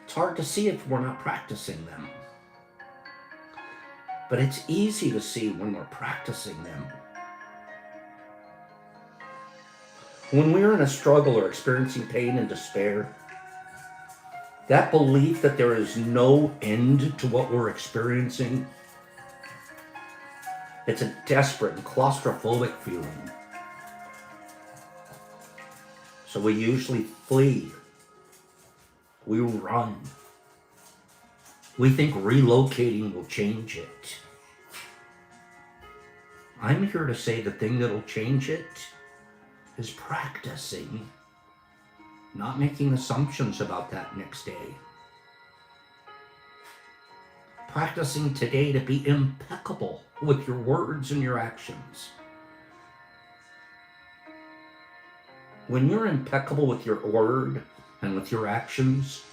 It's hard to see if we're not practicing them. But it's easy to see when we're practicing them. When we're in a struggle or experiencing pain and despair, that belief that there is no end to what we're experiencing, it's a desperate and claustrophobic feeling. So we usually flee. We run. We think relocating will change it. I'm here to say the thing that'll change it is practicing, not making assumptions about that next day. Practicing today to be impeccable with your words and your actions. When you're impeccable with your word and with your actions,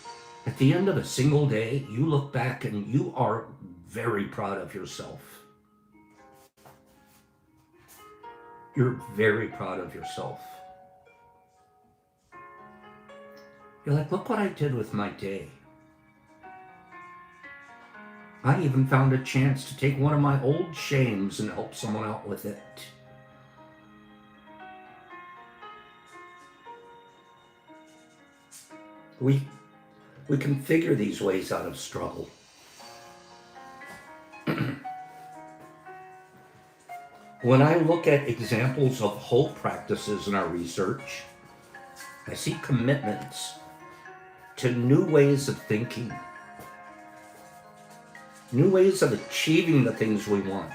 at the end of a single day, you look back and you are very proud of yourself. You're very proud of yourself. You're like, look what I did with my day. I even found a chance to take one of my old shames and help someone out with it. We can figure these ways out of struggle. When I look at examples of hope practices in our research, I see commitments to new ways of thinking, new ways of achieving the things we want.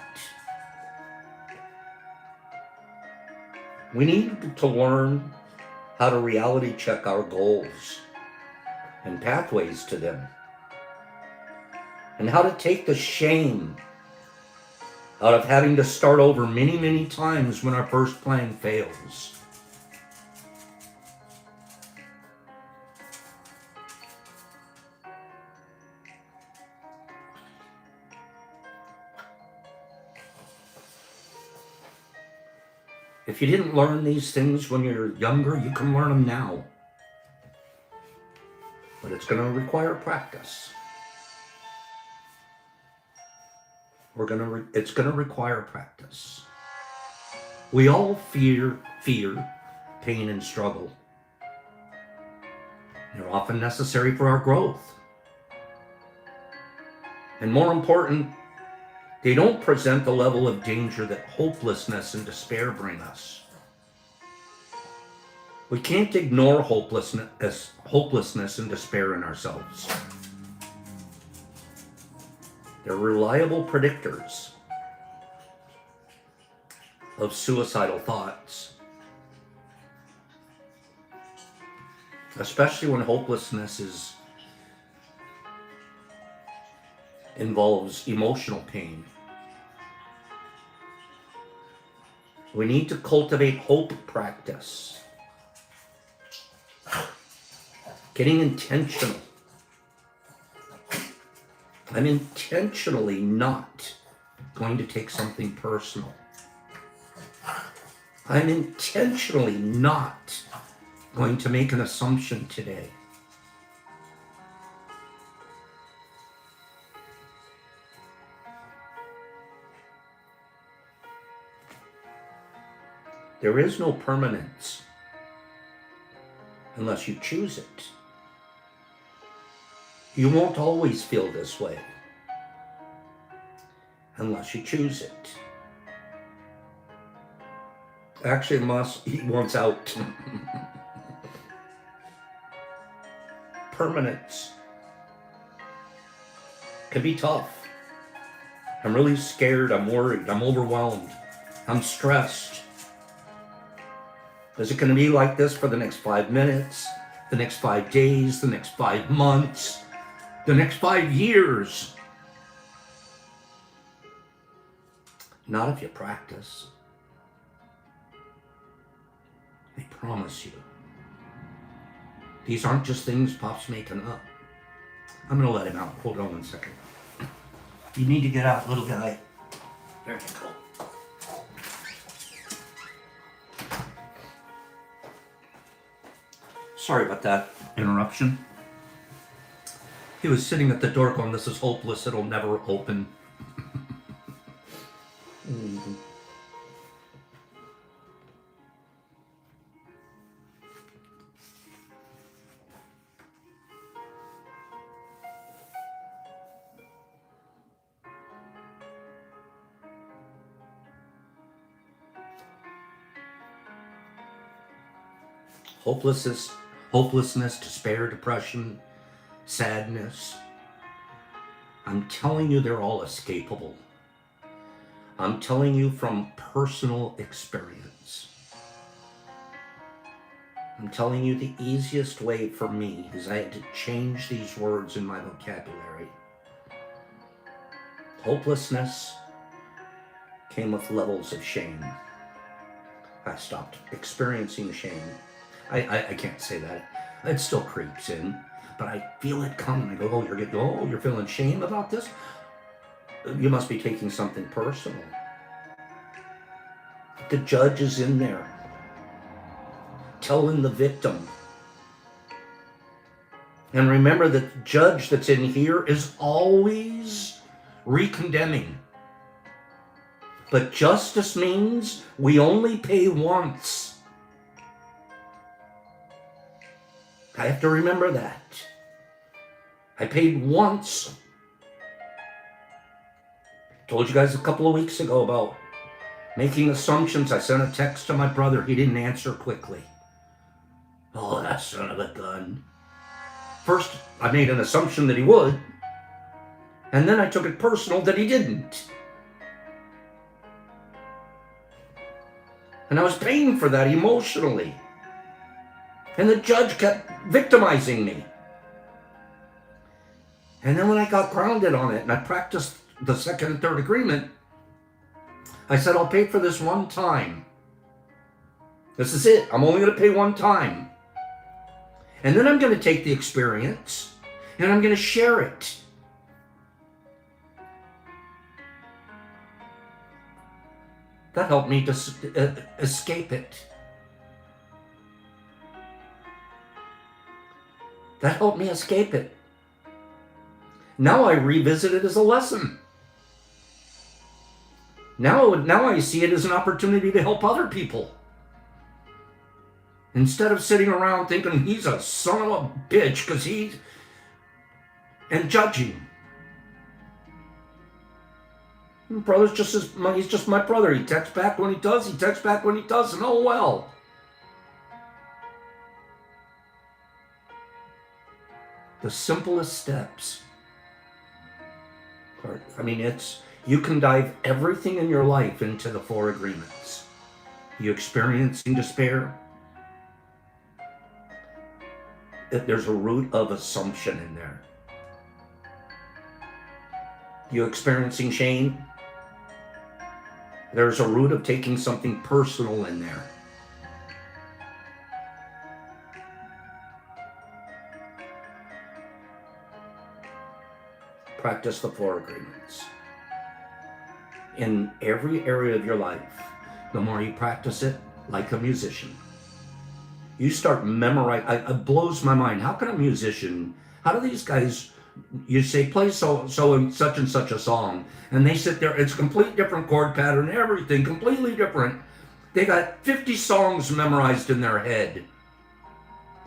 We need to learn how to reality check our goals and pathways to them, and how to take the shame out of having to start over many, many times when our first plan fails. If you didn't learn these things when you're younger, you can learn them now. But it's going to require practice. It's going to require practice. We all fear, pain, and struggle. They're often necessary for our growth. And more important, they don't present the level of danger that hopelessness and despair bring us. We can't ignore hopelessness and despair in ourselves. They're reliable predictors of suicidal thoughts, especially when hopelessness involves emotional pain. We need to cultivate hope practice, getting intentional. I'm intentionally not going to take something personal. I'm intentionally not going to make an assumption today. There is no permanence unless you choose it. You won't always feel this way unless you choose it. Actually, he wants out. Permanence can be tough. I'm really scared, I'm worried, I'm overwhelmed, I'm stressed. Is it going to be like this for the next 5 minutes, the next 5 days, the next 5 months, the next 5 years? Not if you practice. I promise you. These aren't just things Pop's making up. I'm going to let him out. Hold on 1 second. You need to get out, little guy. There you go. Sorry about that interruption. He was sitting at the door going, "This is hopeless. It'll never open." Hopelessness, despair, depression, sadness. I'm telling you, they're all escapable. I'm telling you from personal experience. I'm telling you the easiest way for me is I had to change these words in my vocabulary. Hopelessness came with levels of shame. I stopped experiencing shame. I can't say that. It still creeps in, but I feel it coming. I go, you're feeling shame about this? You must be taking something personal. The judge is in there, telling the victim. And remember that the judge that's in here is always re-condemning. But justice means we only pay once. I have to remember that. I paid once. Told you guys a couple of weeks ago about Making assumptions. I sent a text to my brother. He didn't answer quickly. Oh, that son of a gun. First, I made an assumption that he would, and then I took it personal that he didn't. And I was paying for that emotionally. And the judge kept victimizing me. And then when I got grounded on it and I practiced the second and third agreement, I said, I'll pay for this one time. This is it. I'm only going to pay one time. And then I'm going to take the experience and I'm going to share it. That helped me to escape it. That helped me escape it. Now I revisit it as a lesson. Now I see it as an opportunity to help other people. Instead of sitting around thinking he's a son of a bitch and judging. My brother's he's just my brother. He texts back when he does, he texts back when he doesn't. Oh well. The simplest steps. You can dive everything in your life into the 4 agreements. You experiencing despair? There's a root of assumption in there. You experiencing shame? There's a root of taking something personal in there. Practice the 4 agreements. In every area of your life, the more you practice it, like a musician, you start memorizing. It blows my mind. How can a musician, how do these guys, you say, play so and such a song, and they sit there, it's a complete different chord pattern, everything completely different. They got 50 songs memorized in their head.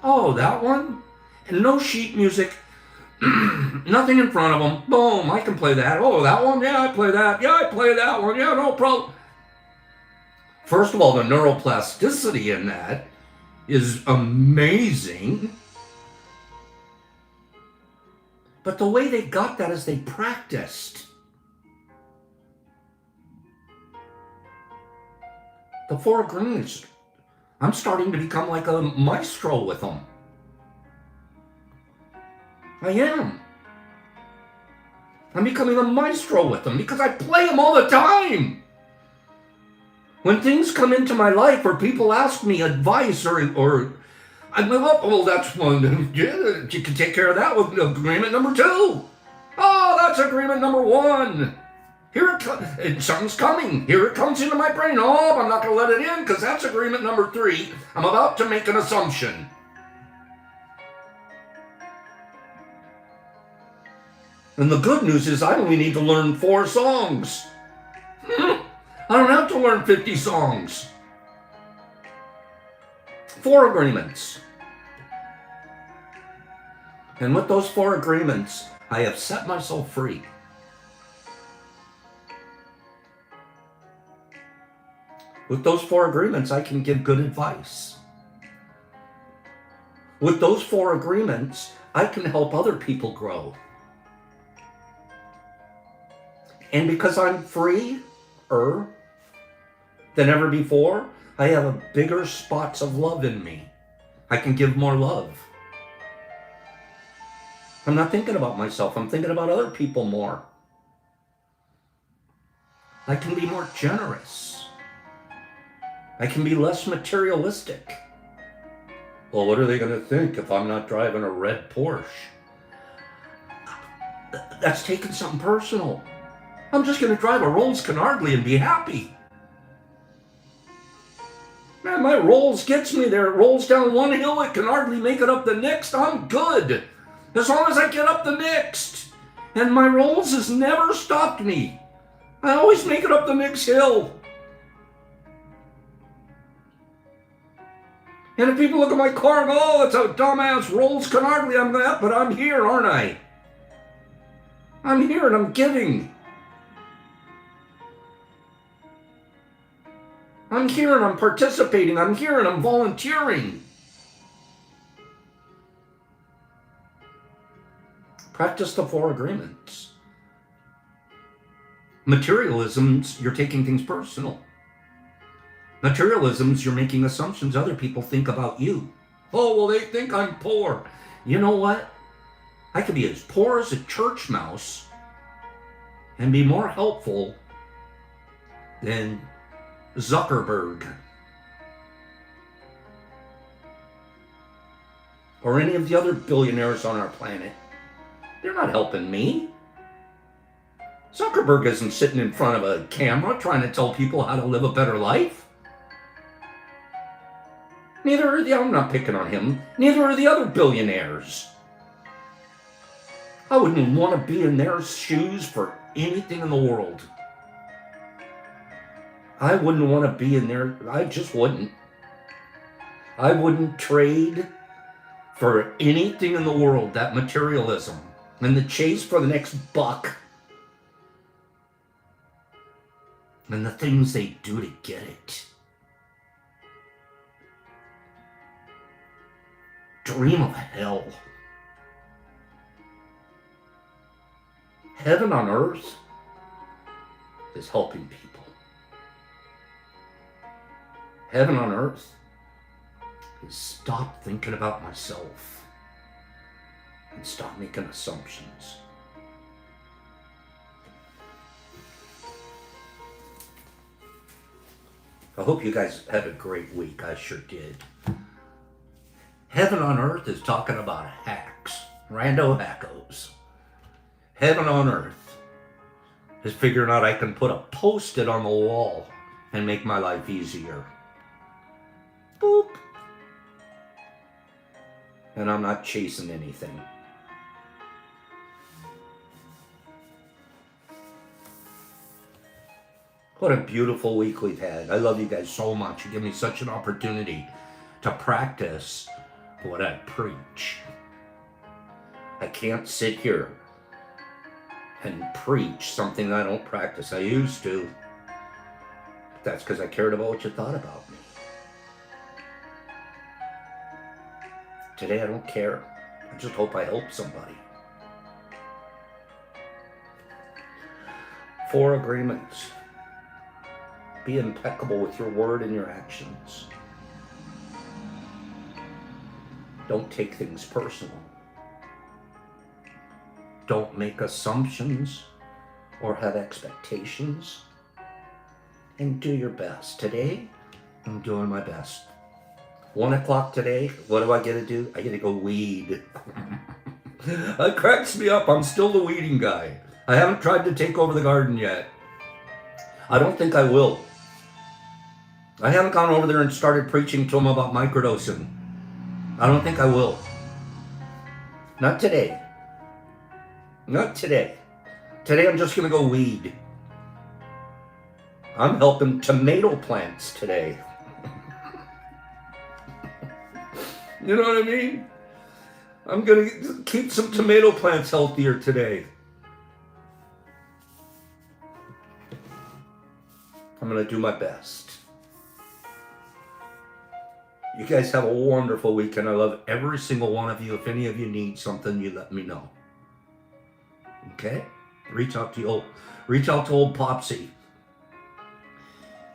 Oh, that one? And no sheet music. Nothing in front of them. Boom, I can play that. Oh, that one? Yeah, I play that. Yeah, I play that one. Yeah, no problem. First of all, the neuroplasticity in that is amazing. But the way they got that is they practiced. The 4 agreements. I'm starting to become like a maestro with them. I am. I'm becoming a maestro with them because I play them all the time. When things come into my life or people ask me advice or I move up, oh, that's one. Yeah, you can take care of that with agreement number 2. Oh, that's agreement number 1. Here it comes. Something's coming. Here it comes into my brain. Oh, I'm not going to let it in because that's agreement number 3. I'm about to make an assumption. And the good news is I only need to learn 4 songs. I don't have to learn 50 songs. 4 agreements. And with those 4 agreements, I have set myself free. With those 4 agreements, I can give good advice. With those 4 agreements, I can help other people grow. And because I'm freer than ever before, I have a bigger spots of love in me. I can give more love. I'm not thinking about myself. I'm thinking about other people more. I can be more generous. I can be less materialistic. Well, what are they going to think if I'm not driving a red Porsche? That's taking something personal. I'm just going to drive a Rolls Canardly and be happy. Man, my Rolls gets me there. It rolls down one hill. It can hardly make it up the next. I'm good. As long as I get up the next. And my Rolls has never stopped me. I always make it up the next hill. And if people look at my car and go, oh, it's a dumbass Rolls Canardly, I'm that, but I'm here, aren't I? I'm here and I'm giving. I'm here and I'm participating. I'm here and I'm volunteering. Practice the 4 agreements. Materialisms, you're taking things personal. Materialisms, you're making assumptions other people think about you. Oh, well, they think I'm poor. You know what? I could be as poor as a church mouse and be more helpful than Zuckerberg or any of the other billionaires on our planet. They're not helping me. Zuckerberg isn't sitting in front of a camera trying to tell people how to live a better life. Neither are I'm not picking on him. Neither are the other billionaires. I wouldn't want to be in their shoes for anything in the world. I wouldn't want to be in there. I just wouldn't. I wouldn't trade for anything in the world, that materialism and the chase for the next buck and the things they do to get it. Dream of hell. Heaven on earth is helping people. Heaven on earth is stop thinking about myself and stop making assumptions. I hope you guys had a great week. I sure did. Heaven on earth is talking about hacks, rando hackos. Heaven on earth is figuring out I can put a Post-it on the wall and make my life easier. Boop. And I'm not chasing anything. What a beautiful week we've had. I love you guys so much. You give me such an opportunity to practice what I preach. I can't sit here and preach something I don't practice. I used to. But that's because I cared about what you thought about me. Today I don't care. I just hope I help somebody. 4 agreements. Be impeccable with your word and your actions. Don't take things personal. Don't make assumptions or have expectations. And do your best. Today, I'm doing my best. 1 o'clock today, what do I get to do? I get to go weed. That cracks me up. I'm still the weeding guy. I haven't tried to take over the garden yet. I don't think I will. I haven't gone over there and started preaching to them about microdosing. I don't think I will. Not today. Not today. Today I'm just going to go weed. I'm helping tomato plants today. You know what I mean? I'm going to keep some tomato plants healthier today. I'm going to do my best. You guys have a wonderful weekend. I love every single one of you. If any of you need something, you let me know. Okay? Reach out to old Popsy.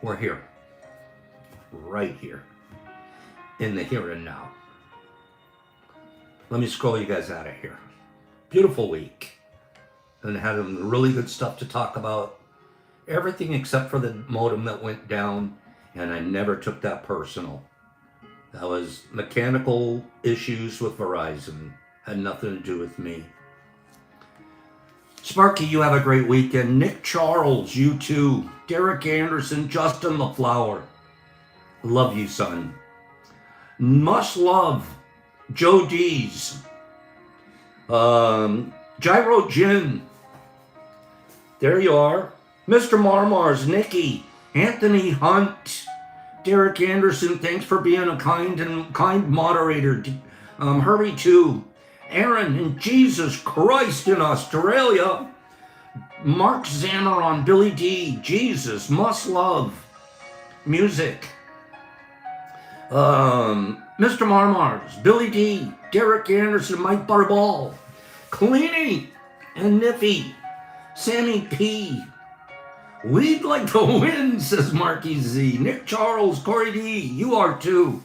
We're here. Right here. In the here and now. Let me scroll you guys out of here. Beautiful week. And had some really good stuff to talk about. Everything except for the modem that went down. And I never took that personal. That was mechanical issues with Verizon. Had nothing to do with me. Sparky, you have a great weekend. Nick Charles, you too. Derek Anderson, Justin LaFlower. Love you, son. Much love. Joe D's. Gyro Jin. There you are. Mr. Marmars, Nikki, Anthony Hunt. Derek Anderson, thanks for being a kind moderator. Hurry too. Aaron and Jesus Christ in Australia. Mark Zamaron, Billy D, Jesus, must love. Music. Mr. Marmars, Billy D, Derek Anderson, Mike Barball, Cleany and Niffy, Sammy P. We'd like to win, says Marky Z. Nick Charles, Corey D, you are too.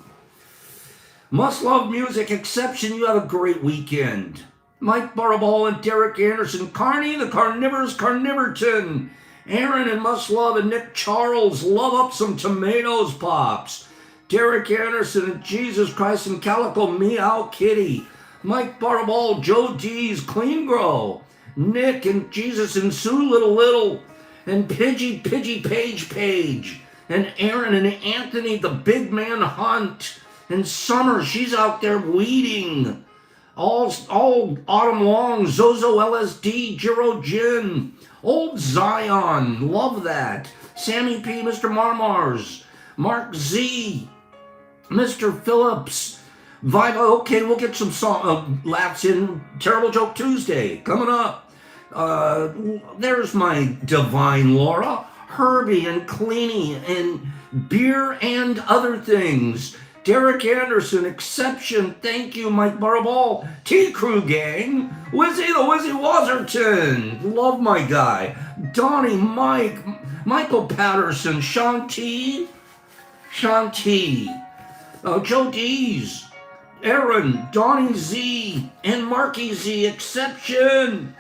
Must love music, exception, you have a great weekend. Mike Barball and Derek Anderson, Carney, the Carnivorous Carnivorton, Aaron and Must Love and Nick Charles, love up some tomatoes pops. Derek Anderson and Jesus Christ and Calico Meow Kitty, Mike Barball, Joe D's Clean Grow, Nick and Jesus and Sue Little, and Pidgey Page, and Aaron and Anthony the Big Man Hunt, and Summer, she's out there weeding. All autumn long, Zozo LSD, Jiro Jin, Old Zion, love that. Sammy P, Mr. Marmars, Mark Z, Mr. Phillips, Vibe. Okay, we'll get some laughs in Terrible Joke Tuesday coming up. There's my divine Laura, Herbie and Cleany and Beer and Other Things. Derek Anderson, Exception, thank you, Mike Barball, T-Crew Gang, Wizzy the Wizzy Wazerton, love my guy, Donnie, Mike, Michael Patterson, Shanti, Joe D's, Aaron, Donnie Z, and Marky Z, Exception,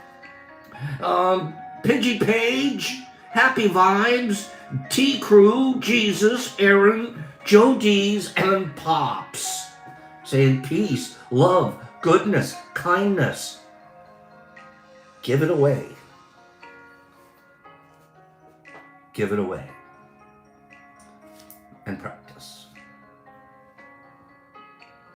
Pidgey Page, Happy Vibes, T-Crew, Jesus, Aaron, Joe D's, and Pops. Saying peace, love, goodness, kindness. Give it away. Give it away. And